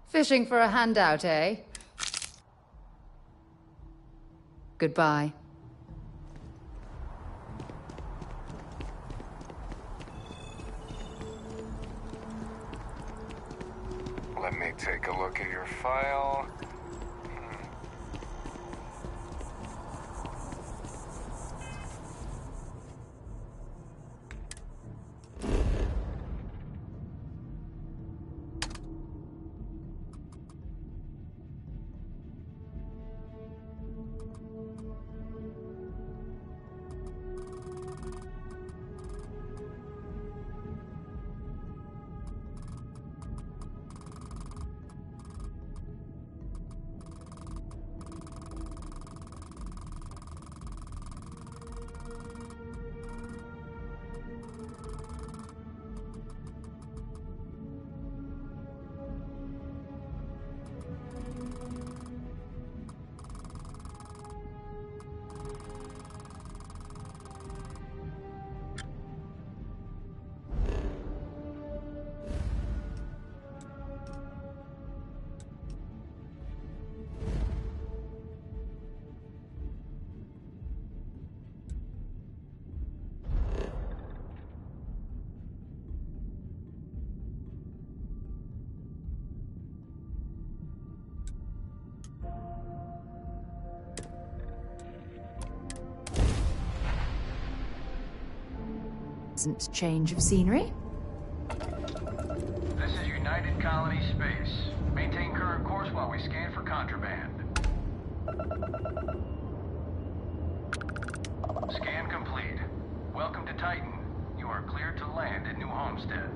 Fishing for a handout, eh? Goodbye. Let me take a look at your file. Pleasant change of scenery. This is United Colony Space. Maintain current course while we scan for contraband. Scan complete. Welcome to Titan. You are cleared to land at New Homestead.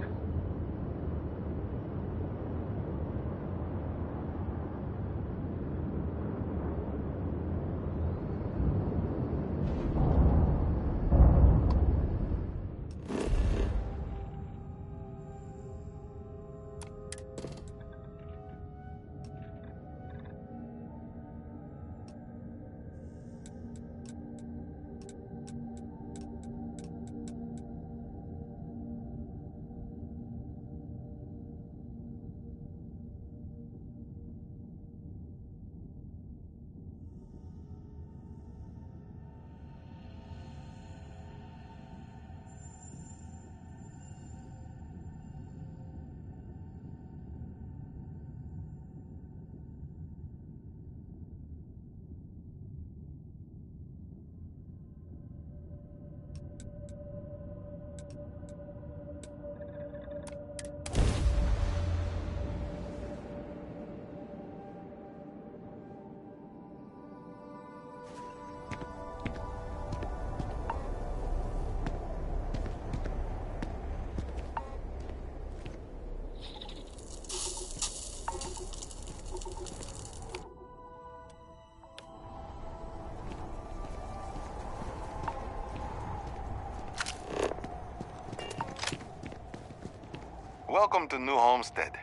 Welcome to New Homestead.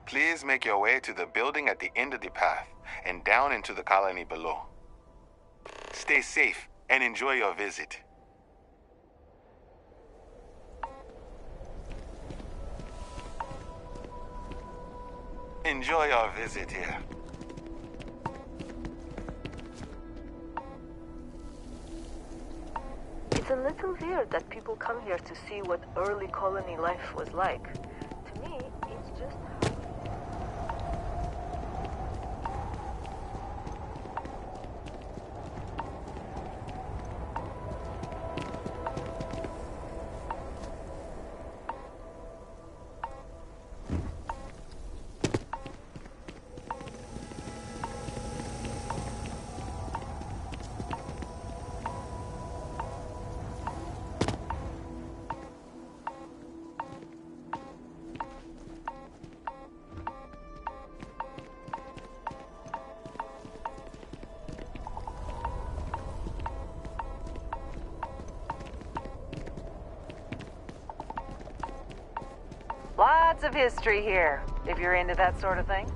Please make your way to the building at the end of the path and down into the colony below. Stay safe and enjoy your visit. Enjoy your visit here. It's a little weird that people come here to see what early colony life was like. To me, it's just lots of history here, if you're into that sort of thing.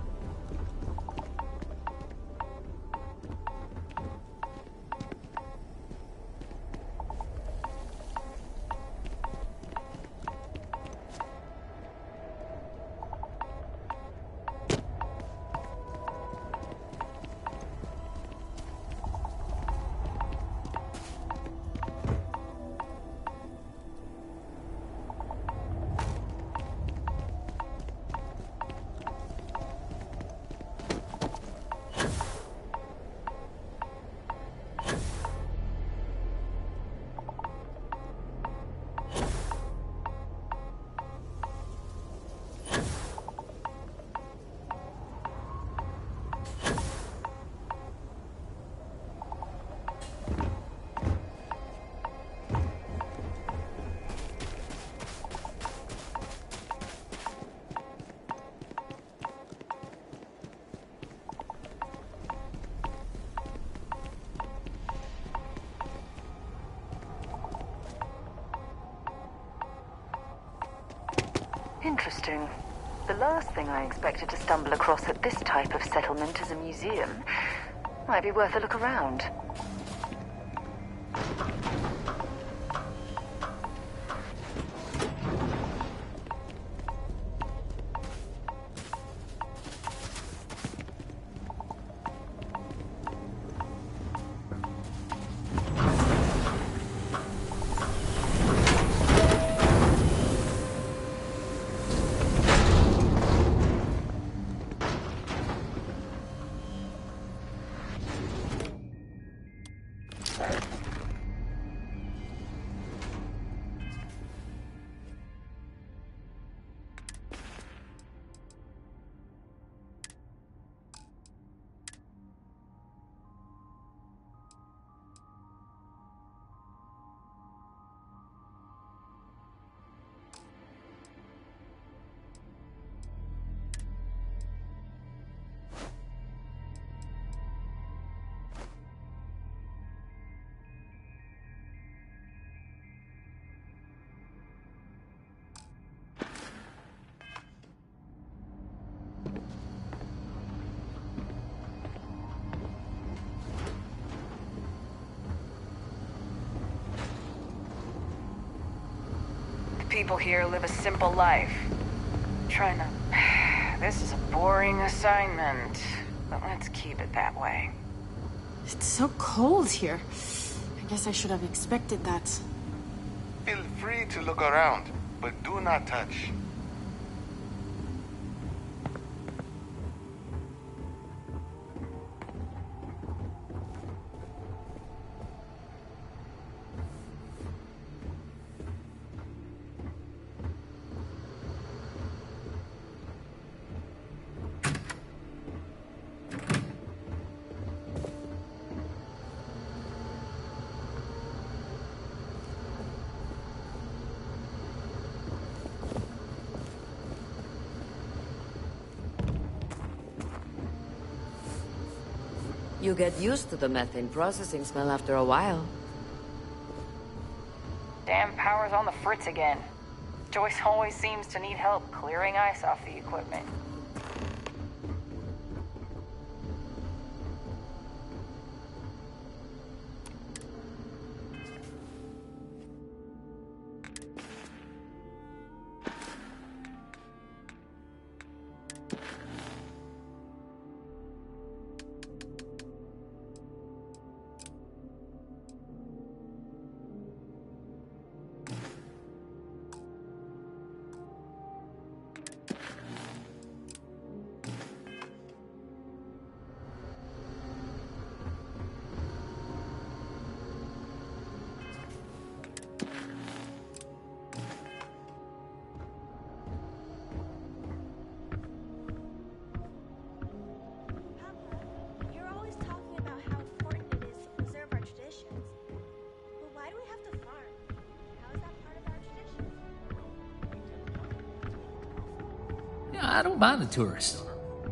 Interesting. The last thing I expected to stumble across at this type of settlement is a museum. Might be worth a look around. People here live a simple life. Trying to... This is a boring assignment, but let's keep it that way. It's so cold here. I guess I should have expected that. Feel free to look around, but do not touch. You get used to the methane processing smell after a while. Damn power's on the fritz again. Joyce always seems to need help clearing ice off the equipment. I don't mind the tourists.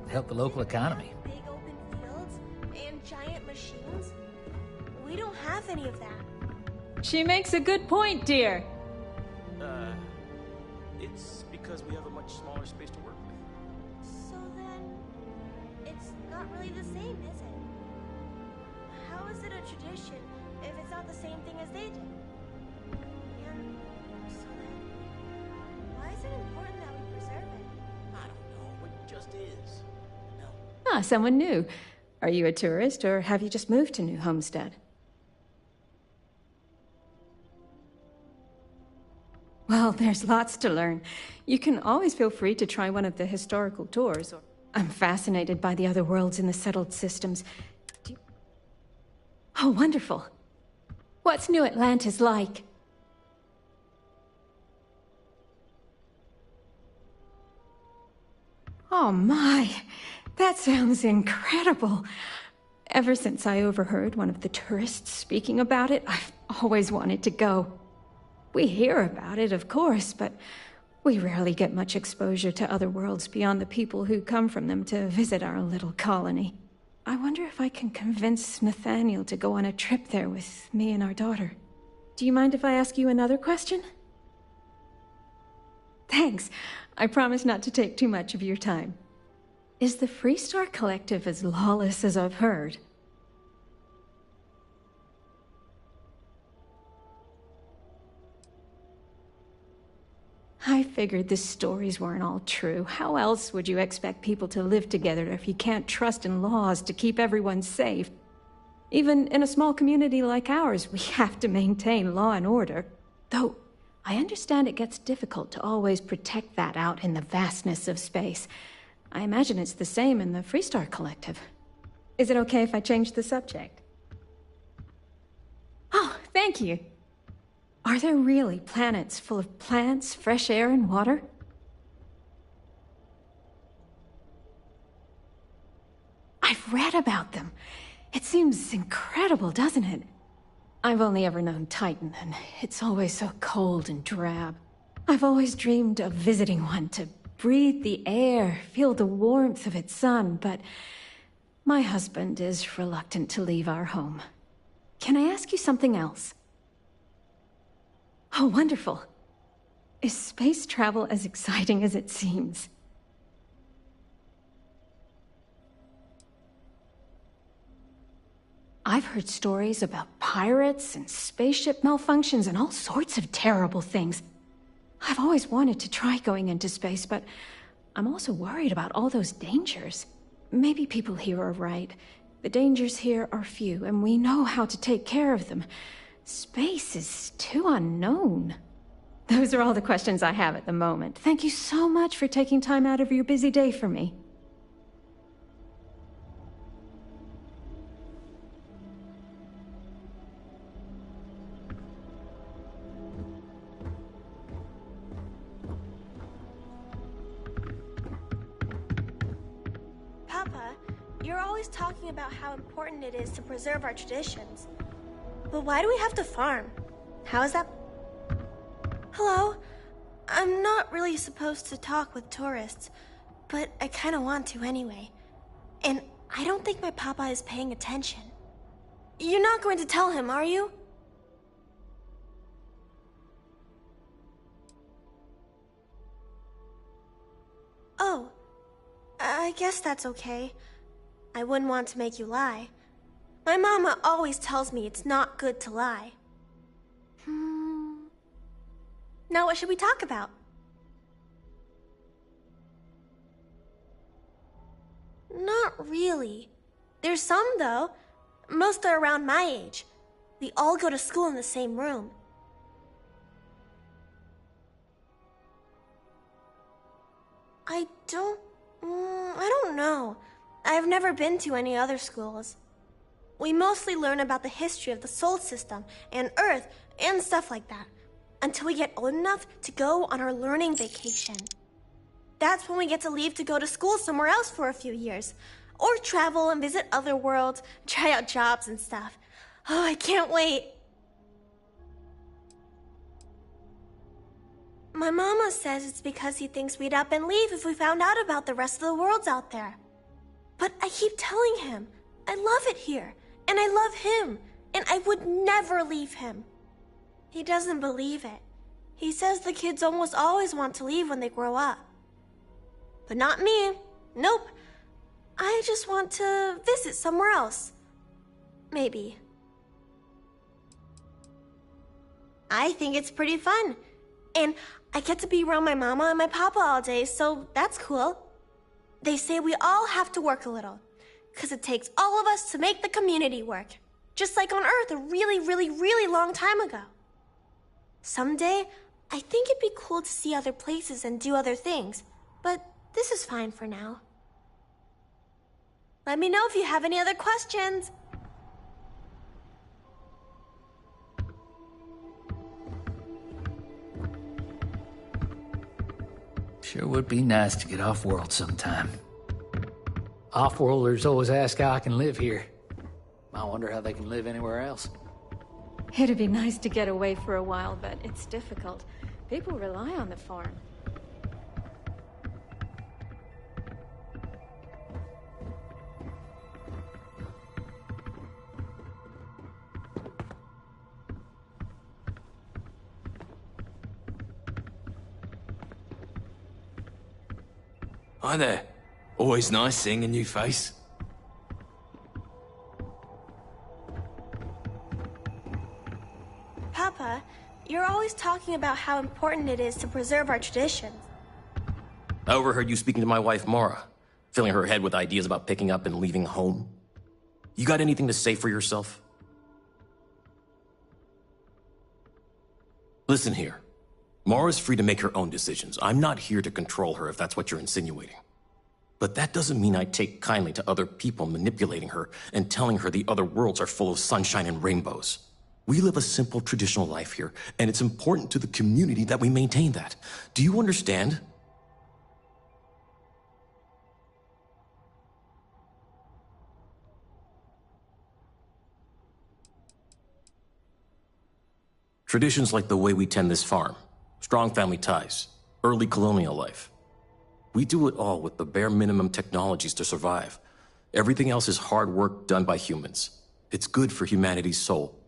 Help the local economy. Big open fields and giant machines. We don't have any of that. She makes a good point, dear. It's because we have a much smaller space to work with. So then, it's not really the same, is it? How is it a tradition if it's not the same thing as they did? And so then, why is it important that we preserve it? I don't know, it just is. No. Ah, someone new. Are you a tourist, or have you just moved to New Homestead? Well, there's lots to learn. You can always feel free to try one of the historical tours. I'm fascinated by the other worlds in the settled systems. Oh, wonderful. What's New Atlantis like? Oh my, that sounds incredible. Ever since I overheard one of the tourists speaking about it, I've always wanted to go. We hear about it, of course, but we rarely get much exposure to other worlds beyond the people who come from them to visit our little colony. I wonder if I can convince Nathaniel to go on a trip there with me and our daughter. Do you mind if I ask you another question? Thanks. I promise not to take too much of your time. Is the Freestar Collective as lawless as I've heard? I figured the stories weren't all true. How else would you expect people to live together if you can't trust in laws to keep everyone safe? Even in a small community like ours, we have to maintain law and order. Though, I understand it gets difficult to always protect that out in the vastness of space. I imagine it's the same in the Freestar Collective. Is it okay if I change the subject? Oh, thank you. Are there really planets full of plants, fresh air, and water? I've read about them. It seems incredible, doesn't it? I've only ever known Titan, and it's always so cold and drab. I've always dreamed of visiting one to breathe the air, feel the warmth of its sun, but my husband is reluctant to leave our home. Can I ask you something else? Oh, wonderful. Is space travel as exciting as it seems? I've heard stories about pirates and spaceship malfunctions and all sorts of terrible things. I've always wanted to try going into space, but I'm also worried about all those dangers. Maybe people here are right. The dangers here are few, and we know how to take care of them. Space is too unknown. Those are all the questions I have at the moment. Thank you so much for taking time out of your busy day for me. Papa, you're always talking about how important it is to preserve our traditions. But why do we have to farm? How is that? Hello? I'm not really supposed to talk with tourists, but I kind of want to anyway. And I don't think my papa is paying attention. You're not going to tell him, are you? Oh, I guess that's okay. I wouldn't want to make you lie. My mama always tells me it's not good to lie. Now what should we talk about? Not really. There's some, though. Most are around my age. We all go to school in the same room. I don't know. I've never been to any other schools. We mostly learn about the history of the Sol system and Earth and stuff like that, until we get old enough to go on our learning vacation. That's when we get to leave to go to school somewhere else for a few years, or travel and visit other worlds, try out jobs and stuff. Oh, I can't wait. My mama says it's because he thinks we'd up and leave if we found out about the rest of the worlds out there. But I keep telling him, I love it here, and I love him, and I would never leave him. He doesn't believe it. He says the kids almost always want to leave when they grow up. But not me. Nope. I just want to visit somewhere else. Maybe. I think it's pretty fun. And I get to be around my mama and my papa all day, so that's cool. They say we all have to work a little, because it takes all of us to make the community work. Just like on Earth a really, really, really long time ago. Someday, I think it'd be cool to see other places and do other things, but this is fine for now. Let me know if you have any other questions. Sure would be nice to get off-world sometime. Off-worlders always ask how I can live here. I wonder how they can live anywhere else. It'd be nice to get away for a while, but it's difficult. People rely on the farm. Hi there. Always nice seeing a new face. Papa, you're always talking about how important it is to preserve our traditions. I overheard you speaking to my wife, Mara, filling her head with ideas about picking up and leaving home. You got anything to say for yourself? Listen here. Mara's free to make her own decisions. I'm not here to control her if that's what you're insinuating. But that doesn't mean I take kindly to other people manipulating her and telling her the other worlds are full of sunshine and rainbows. We live a simple traditional life here, and it's important to the community that we maintain that. Do you understand? Traditions like the way we tend this farm, strong family ties, early colonial life. We do it all with the bare minimum technologies to survive. Everything else is hard work done by humans. It's good for humanity's soul.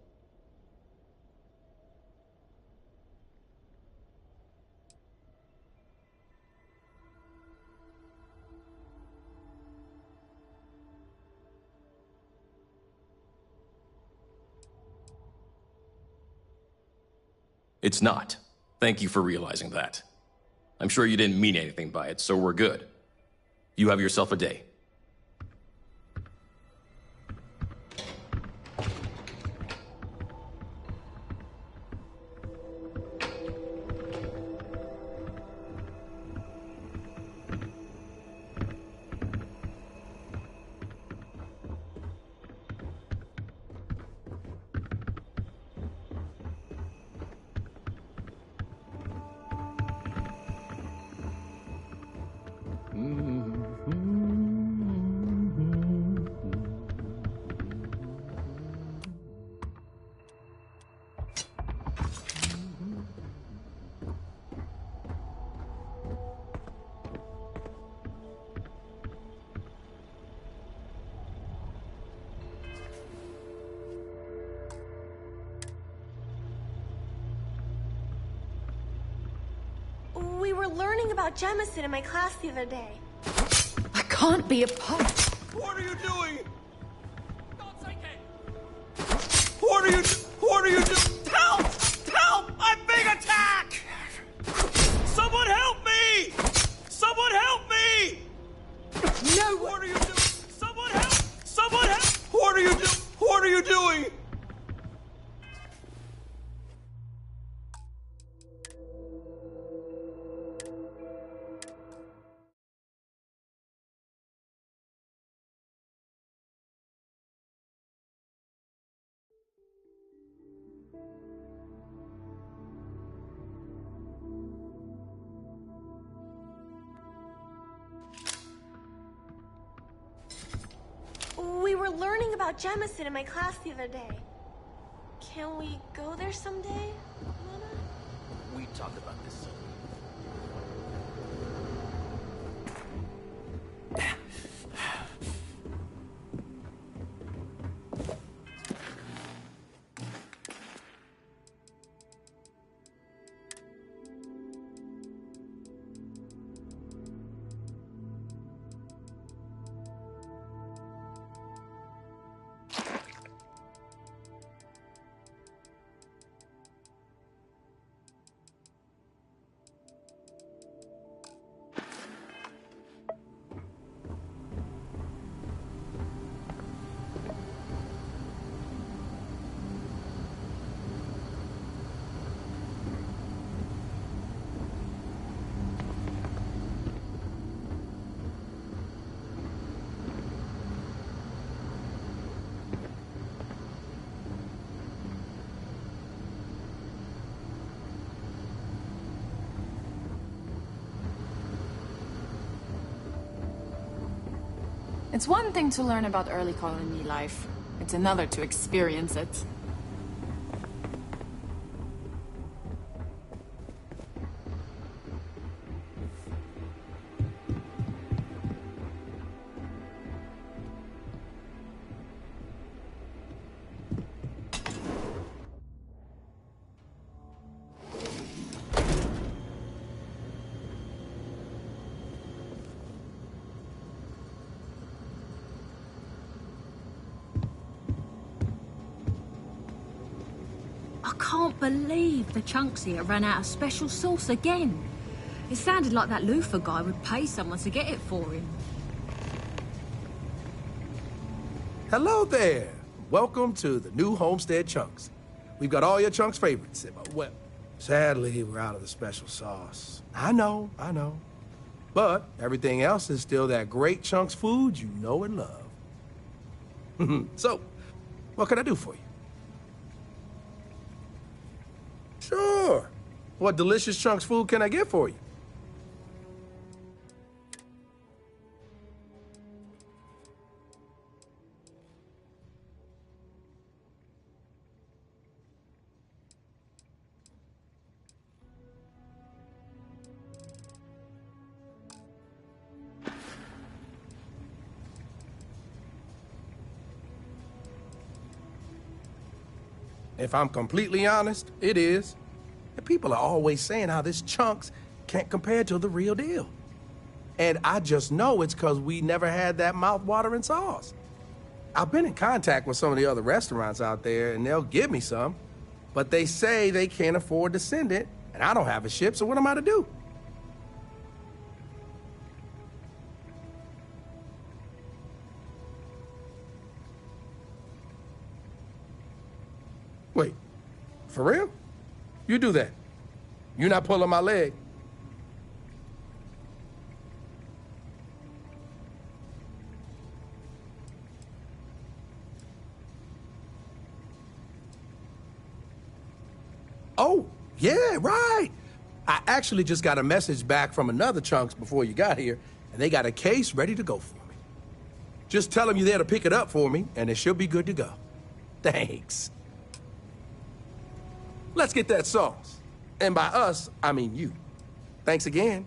It's not. Thank you for realizing that. I'm sure you didn't mean anything by it, so we're good. You have yourself a day. We were learning about Jemison in my class the other day. I can't be a part. What are you doing? Don't take it! What are you doing? Help! Help! I'm being attacked! Someone help me! Someone help me! No! What are you doing? Someone help! Someone help! What are you doing? What are you doing? We were learning about Jemison in my class the other day. Can we go there someday, Mama? We talked about this so It's one thing to learn about early colony life. It's another to experience it. I can't believe the chunks here ran out of special sauce again. It sounded like that loofah guy would pay someone to get it for him. Hello there. Welcome to the new Homestead Chunks. We've got all your Chunks' favorites. Well, sadly, we're out of the special sauce. I know. But everything else is still that great Chunks food you know and love. So, what can I do for you? Sure. What delicious Chunks food can I get for you? If I'm completely honest, it is. And people are always saying how this Chunks can't compare to the real deal. And I just know it's because we never had that mouth-watering sauce. I've been in contact with some of the other restaurants out there, and they'll give me some. But they say they can't afford to send it, and I don't have a ship, so what am I to do? Wait, for real? You do that. You're not pulling my leg. Oh, yeah, right. I actually just got a message back from another Chunks before you got here, and they got a case ready to go for me. Just tell them you're there to pick it up for me, and it should be good to go. Thanks. Let's get that sauce. And by us, I mean you. Thanks again.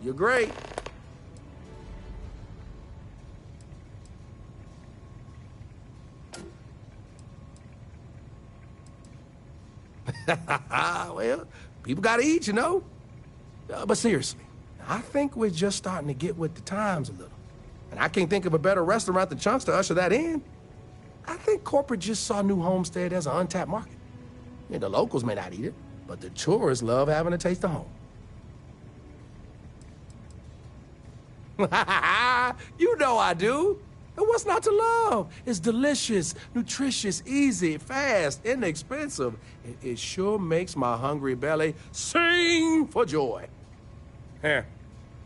You're great. Well, people gotta eat, you know? But seriously, I think we're just starting to get with the times a little. And I can't think of a better restaurant than Chunks to usher that in. I think corporate just saw New Homestead as an untapped market. Yeah, the locals may not eat it, but the tourists love having a taste of home. You know I do. And what's not to love? It's delicious, nutritious, easy, fast, inexpensive. It sure makes my hungry belly sing for joy. Here,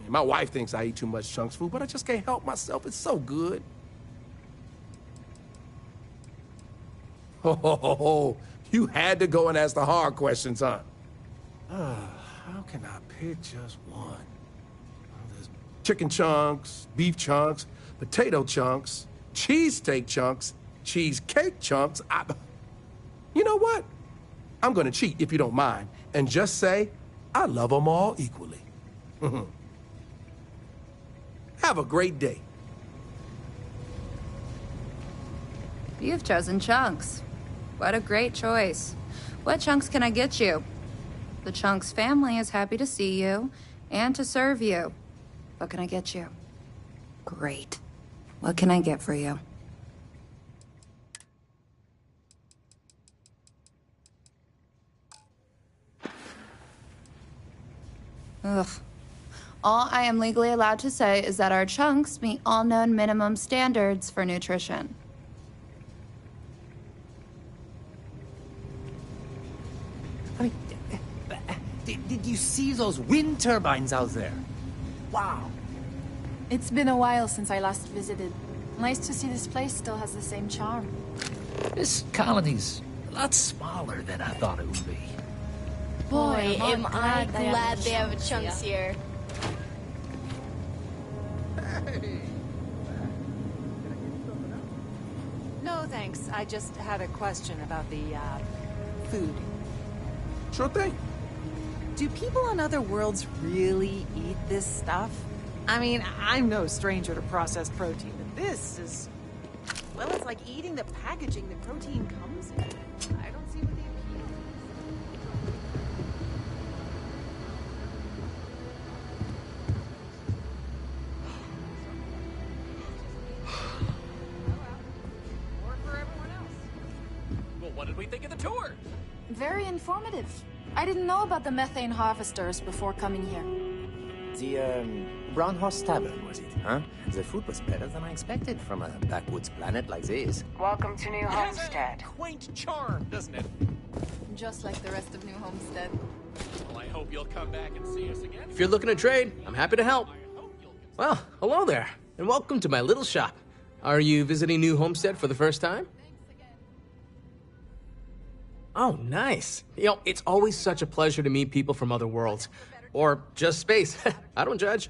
my wife thinks I eat too much Chunks food, but I just can't help myself. It's so good. Oh, you had to go and ask the hard questions, huh? How can I pick just one? There's chicken chunks, beef chunks, potato chunks, cheesesteak chunks, cheesecake chunks. You know what? I'm gonna cheat if you don't mind, and just say I love them all equally. Have a great day. You've chosen Chunks. What a great choice. What Chunks can I get you? The Chunks family is happy to see you and to serve you. What can I get you? Great. What can I get for you? Ugh. All I am legally allowed to say is that our Chunks meet all known minimum standards for nutrition. Did you see those wind turbines out there? Wow. It's been a while since I last visited. Nice to see this place still has the same charm. This colony's a lot smaller than I thought it would be. Boy, am I glad they have a Chunks here. No, thanks. I just had a question about the, food. Sure thing. Do people on other worlds really eat this stuff? I mean, I'm no stranger to processed protein, but this is... Well, it's like eating the packaging the protein comes in. I don't see what the appeal Well, what did we think of the tour? Very informative. I didn't know about the methane harvesters before coming here. The, Brown Horse Tavern, was it, huh? The food was better than I expected from a backwoods planet like this. Welcome to New Homestead. Quaint charm, doesn't it? Just like the rest of New Homestead. Well, I hope you'll come back and see us again. If you're looking to trade, I'm happy to help. Well, hello there, and welcome to my little shop. Are you visiting New Homestead for the first time? Oh, nice. You know, it's always such a pleasure to meet people from other worlds. Or just space. I don't judge.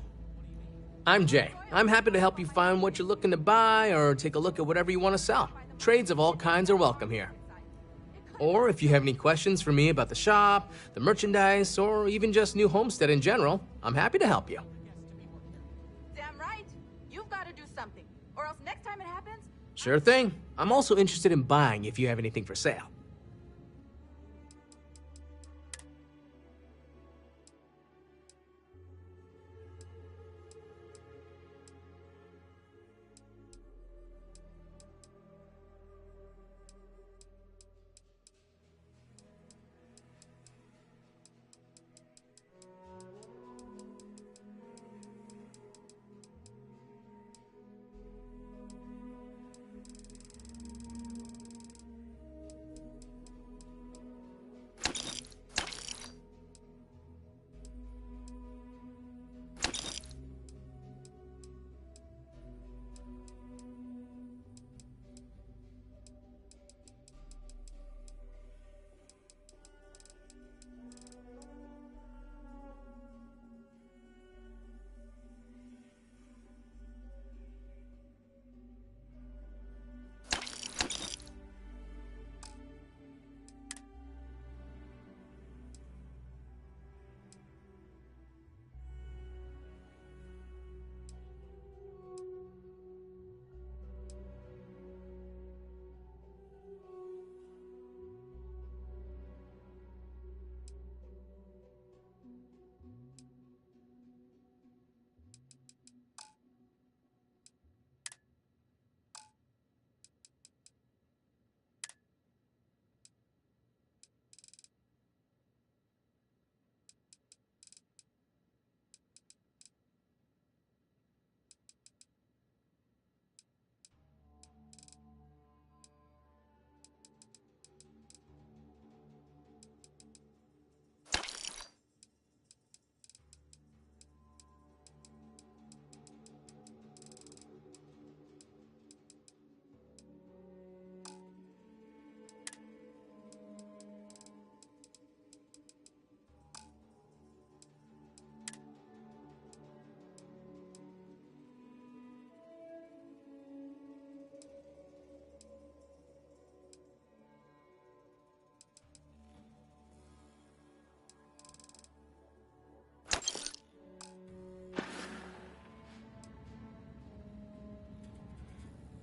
I'm Jay. I'm happy to help you find what you're looking to buy or take a look at whatever you want to sell. Trades of all kinds are welcome here. Or if you have any questions for me about the shop, the merchandise, or even just New Homestead in general, I'm happy to help you. Damn right. You've got to do something, or else next time it happens... Sure thing. I'm also interested in buying if you have anything for sale.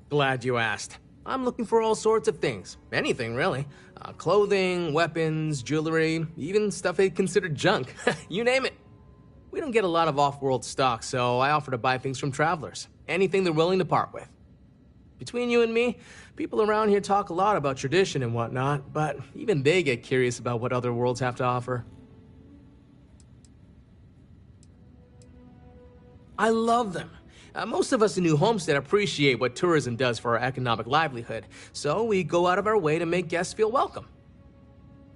Glad you asked. I'm looking for all sorts of things. Anything, really. Clothing, weapons, jewelry, even stuff they consider junk. You name it. We don't get a lot of off-world stock, so I offer to buy things from travelers. Anything they're willing to part with. Between you and me, people around here talk a lot about tradition and whatnot, but even they get curious about what other worlds have to offer. I love them. Most of us in New Homestead appreciate what tourism does for our economic livelihood, so we go out of our way to make guests feel welcome.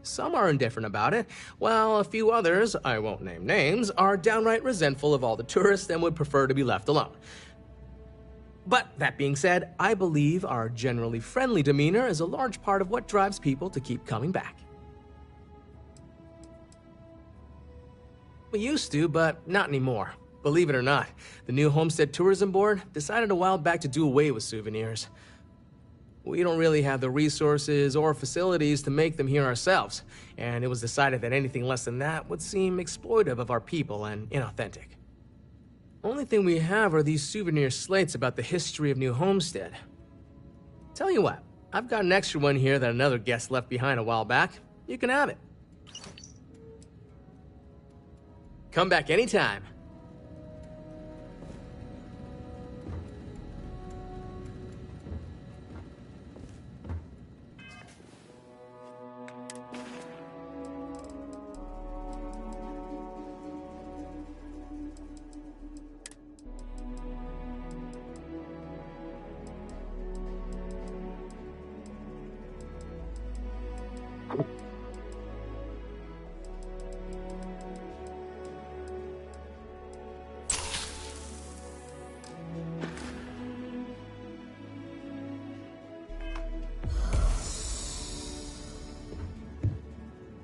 Some are indifferent about it, while a few others, I won't name names, are downright resentful of all the tourists and would prefer to be left alone. But that being said, I believe our generally friendly demeanor is a large part of what drives people to keep coming back. We used to, but not anymore. Believe it or not, the New Homestead Tourism Board decided a while back to do away with souvenirs. We don't really have the resources or facilities to make them here ourselves, and it was decided that anything less than that would seem exploitive of our people and inauthentic. Only thing we have are these souvenir slates about the history of New Homestead. Tell you what, I've got an extra one here that another guest left behind a while back. You can have it. Come back anytime.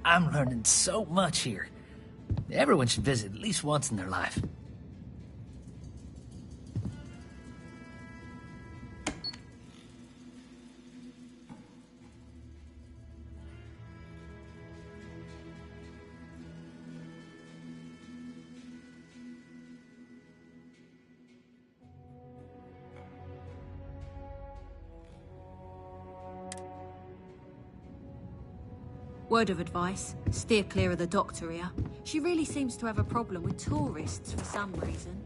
I'm learning so much here. Everyone should visit at least once in their life. Word of advice, steer clear of the doctor here. She really seems to have a problem with tourists for some reason.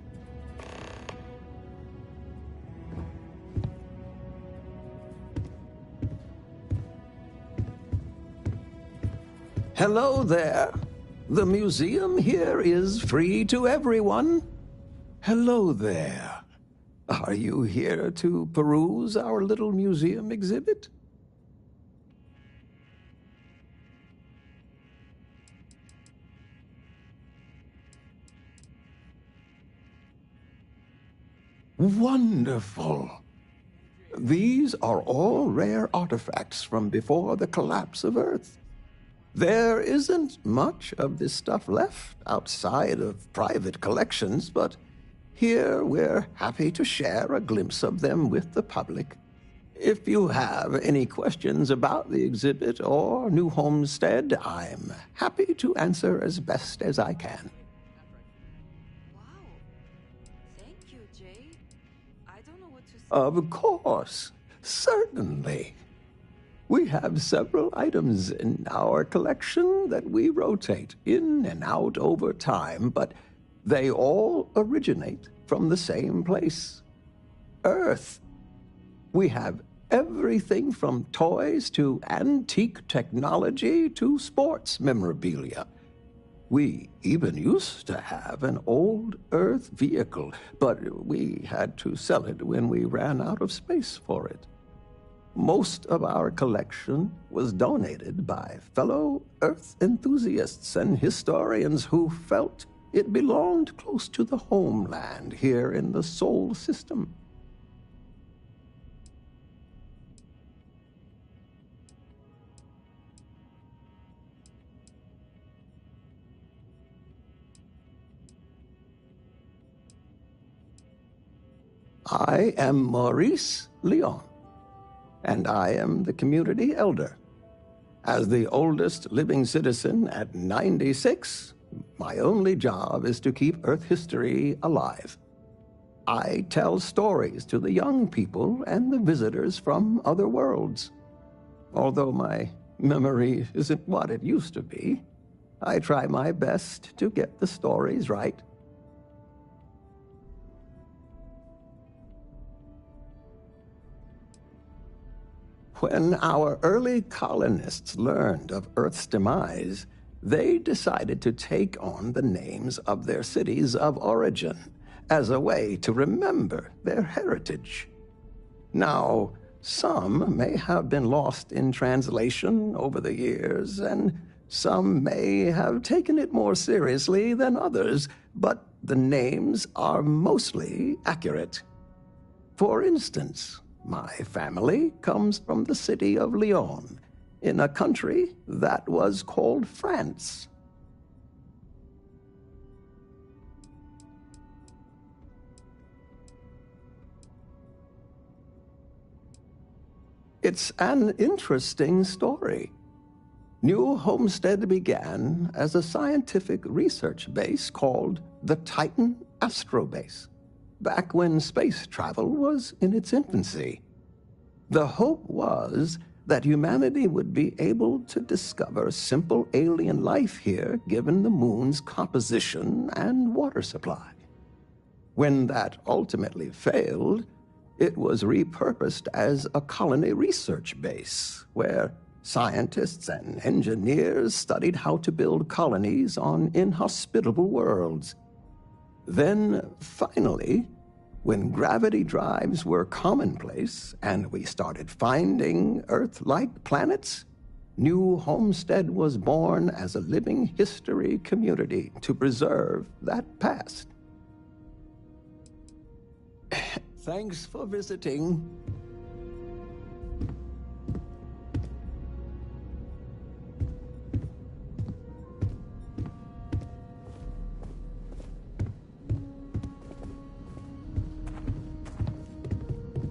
Hello there. The museum here is free to everyone. Hello there. Are you here to peruse our little museum exhibit? Wonderful. These are all rare artifacts from before the collapse of Earth. There isn't much of this stuff left outside of private collections, but here we're happy to share a glimpse of them with the public. If you have any questions about the exhibit or New Homestead, I'm happy to answer as best as I can. Of course, certainly. We have several items in our collection that we rotate in and out over time, but they all originate from the same place, Earth. We have everything from toys to antique technology to sports memorabilia. We even used to have an old Earth vehicle, but we had to sell it when we ran out of space for it. Most of our collection was donated by fellow Earth enthusiasts and historians who felt it belonged close to the homeland here in the Sol system. I am Maurice Leon, and I am the community elder. As the oldest living citizen at 96, my only job is to keep Earth history alive. I tell stories to the young people and the visitors from other worlds. Although my memory isn't what it used to be, I try my best to get the stories right. When our early colonists learned of Earth's demise, they decided to take on the names of their cities of origin as a way to remember their heritage. Now, some may have been lost in translation over the years, and some may have taken it more seriously than others, but the names are mostly accurate. For instance, my family comes from the city of Lyon, in a country that was called France. It's an interesting story. New Homestead began as a scientific research base called the Titan Astrobase, back when space travel was in its infancy. The hope was that humanity would be able to discover simple alien life here given the moon's composition and water supply. When that ultimately failed, it was repurposed as a colony research base where scientists and engineers studied how to build colonies on inhospitable worlds. Then, finally, when gravity drives were commonplace and we started finding Earth-like planets, New Homestead was born as a living history community to preserve that past. Thanks for visiting.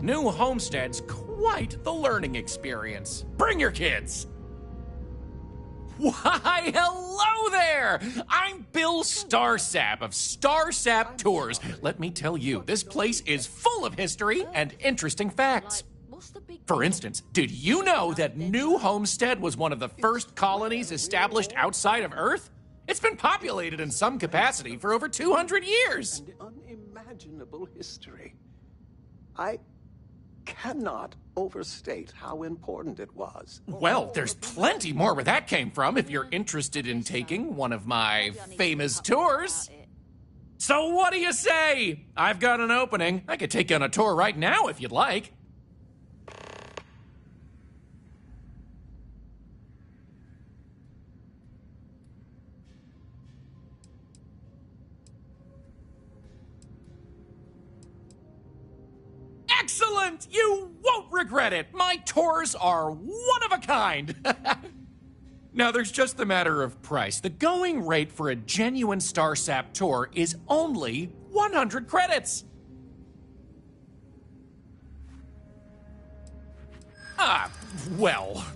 new homestead's quite the learning experience. Bring your kids! Why, hello there! I'm Bill Starsap of Starsap Tours. Let me tell you, this place is full of history and interesting facts. For instance, did you know that New Homestead was one of the first colonies established outside of Earth? It's been populated in some capacity for over 200 years. Unimaginable history. I cannot overstate how important it was. Well, there's plenty more where that came from if you're interested in taking one of my famous tours. So what do you say? I've got an opening. I could take you on a tour right now if you'd like. Excellent! You won't regret it! My tours are one of a kind! Now, there's just the matter of price. The going rate for a genuine Starsap tour is only 100 credits! Well...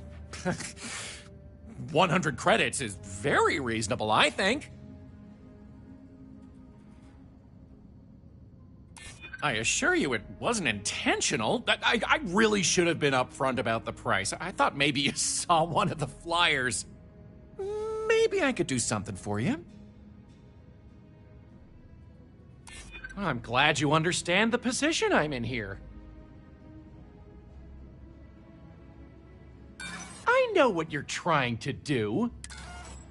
100 credits is very reasonable, I think. I assure you it wasn't intentional. I really should have been upfront about the price. I thought maybe you saw one of the flyers. Maybe I could do something for you. I'm glad you understand the position I'm in here. I know what you're trying to do.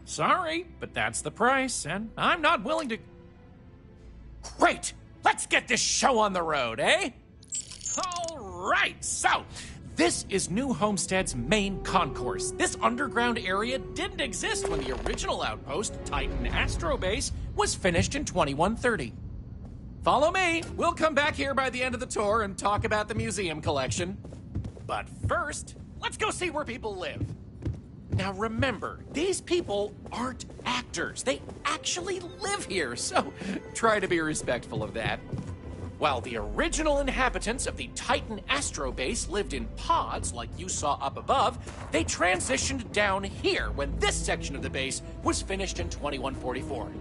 Sorry, but that's the price, and I'm not willing to... Great! Let's get this show on the road, eh? All right, so this is New Homestead's main concourse. This underground area didn't exist when the original outpost, Titan Astrobase, was finished in 2130. Follow me. We'll come back here by the end of the tour and talk about the museum collection. But first, let's go see where people live. Now remember, these people aren't actors. They actually live here, so try to be respectful of that. While the original inhabitants of the Titan Astrobase lived in pods like you saw up above, they transitioned down here when this section of the base was finished in 2144.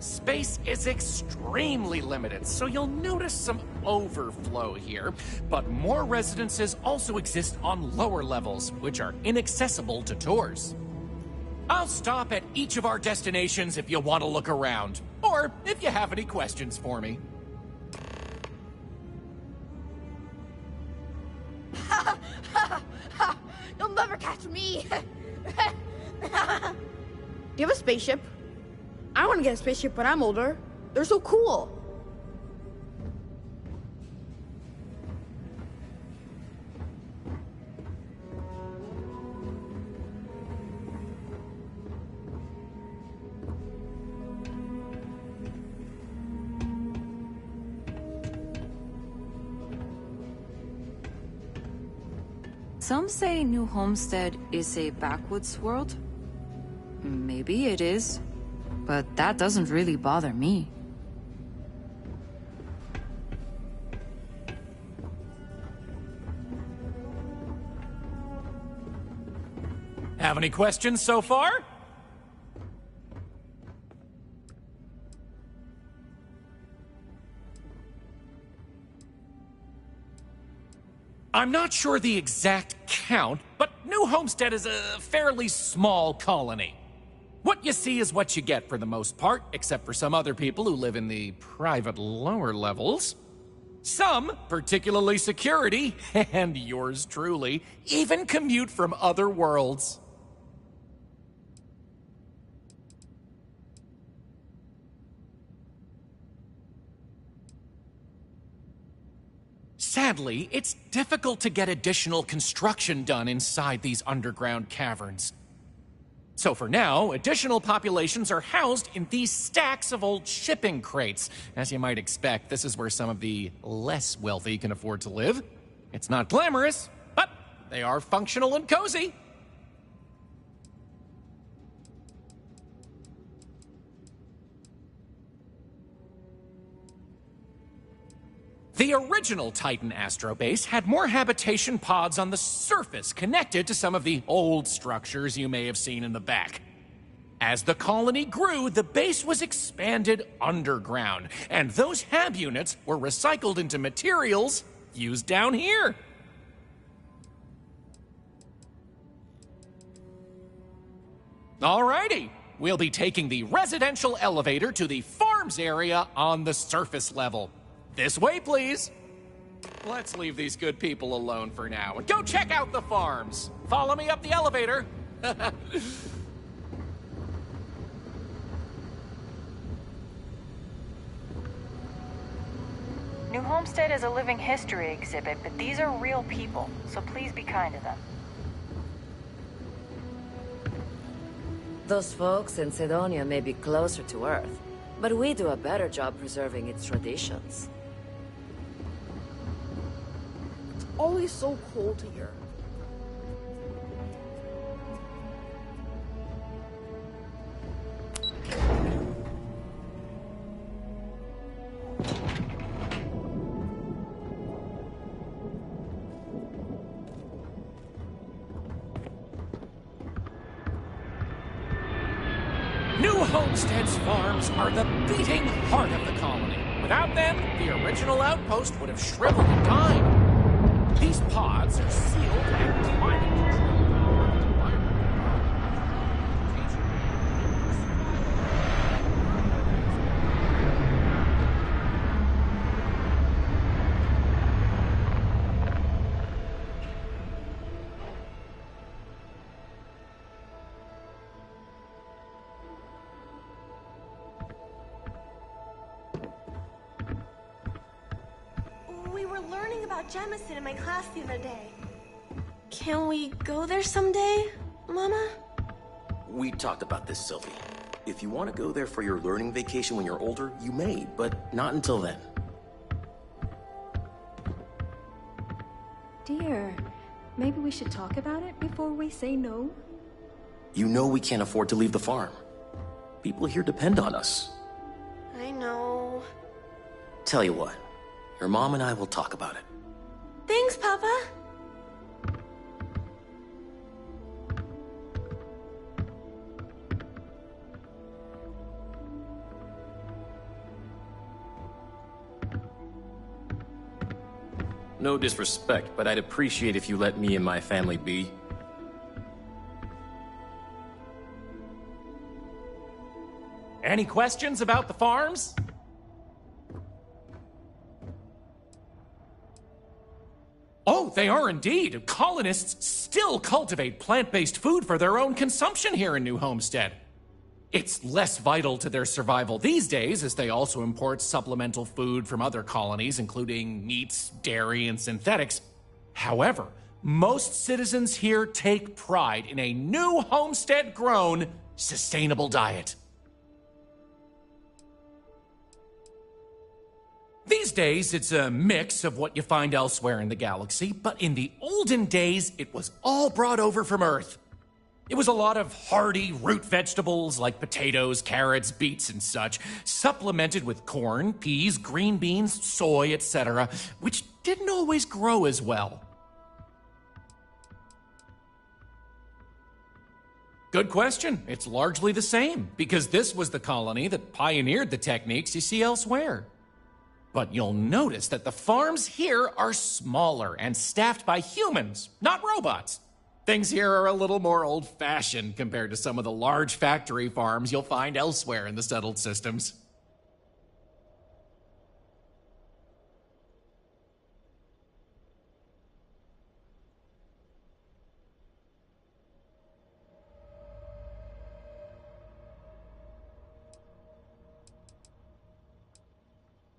Space is extremely limited, so you'll notice some overflow here, but more residences also exist on lower levels, which are inaccessible to tours. I'll stop at each of our destinations if you want to look around, or if you have any questions for me. You'll never catch me! Do you have a spaceship? I want to get a spaceship when I'm older. They're so cool. Some say New Homestead is a backwoods world. Maybe it is. But that doesn't really bother me. Have any questions so far? I'm not sure the exact count, but New Homestead is a fairly small colony. What you see is what you get for the most part, except for some other people who live in the private lower levels. Some, particularly security, and yours truly, even commute from other worlds. Sadly, it's difficult to get additional construction done inside these underground caverns. So for now, additional populations are housed in these stacks of old shipping crates. As you might expect, this is where some of the less wealthy can afford to live. It's not glamorous, but they are functional and cozy. The original Titan Astrobase had more habitation pods on the surface connected to some of the old structures you may have seen in the back. As the colony grew, the base was expanded underground, and those hab units were recycled into materials used down here. Alrighty, we'll be taking the residential elevator to the farms area on the surface level. This way, please. Let's leave these good people alone for now and go check out the farms. Follow me up the elevator. New Homestead is a living history exhibit, but these are real people, so please be kind to them. Those folks in Sidonia may be closer to Earth, but we do a better job preserving its traditions. It's always so cold here. New Homestead's farms are the beating heart of the colony. Without them, the original outpost would have shriveled and died. These pods are sealed and climate controlled. We were learning about Jemison in my class the other day. Can we go there someday, Mama? We talked about this, Sylvie. If you want to go there for your learning vacation when you're older, you may, but not until then. Dear, maybe we should talk about it before we say no? You know we can't afford to leave the farm. People here depend on us. I know. Tell you what, your mom and I will talk about it. Thanks, Papa. No disrespect, but I'd appreciate if you let me and my family be. Any questions about the farms? Oh, they are indeed. Colonists still cultivate plant-based food for their own consumption here in New Homestead. It's less vital to their survival these days, as they also import supplemental food from other colonies, including meats, dairy, and synthetics. However, most citizens here take pride in a New Homestead-grown, sustainable diet. These days, it's a mix of what you find elsewhere in the galaxy, but in the olden days, it was all brought over from Earth. It was a lot of hardy root vegetables like potatoes, carrots, beets, and such, supplemented with corn, peas, green beans, soy, etc., which didn't always grow as well. Good question. It's largely the same, because this was the colony that pioneered the techniques you see elsewhere. But you'll notice that the farms here are smaller and staffed by humans, not robots. Things here are a little more old-fashioned compared to some of the large factory farms you'll find elsewhere in the settled systems.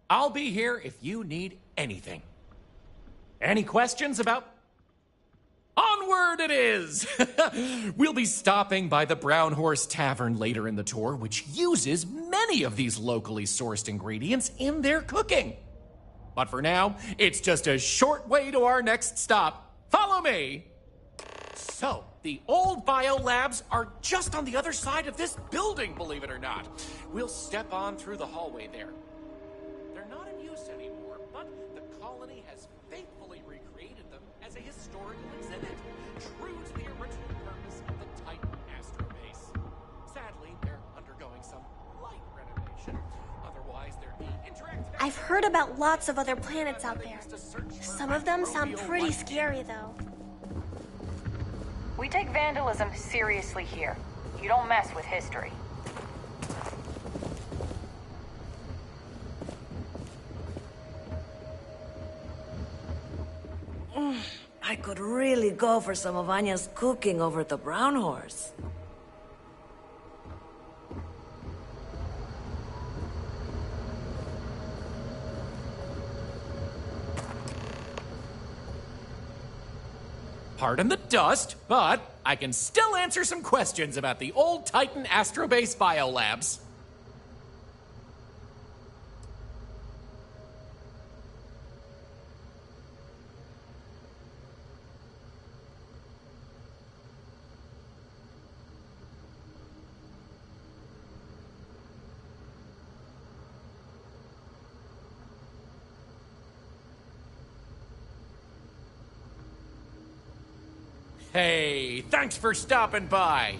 I'll be here if you need anything. Any questions about... Onward it is! We'll be stopping by the Brown Horse Tavern later in the tour, which uses many of these locally sourced ingredients in their cooking. But for now, it's just a short way to our next stop. Follow me! So, the old biolabs are just on the other side of this building, believe it or not. We'll step on through the hallway there. They're not in use anymore, but the colony has faithfully recreated them as a historical exhibit, true to the original purpose of the Titan Astrobase. Sadly, they're undergoing some light renovation. Otherwise, there'd be interactive... I've heard about lots of other planets out there. Some of them sound pretty scary, though. We take vandalism seriously here. You don't mess with history. I could really go for some of Anya's cooking over at the Brown Horse. Pardon the dust, but I can still answer some questions about the old Titan Astrobase biolabs. Hey, thanks for stopping by.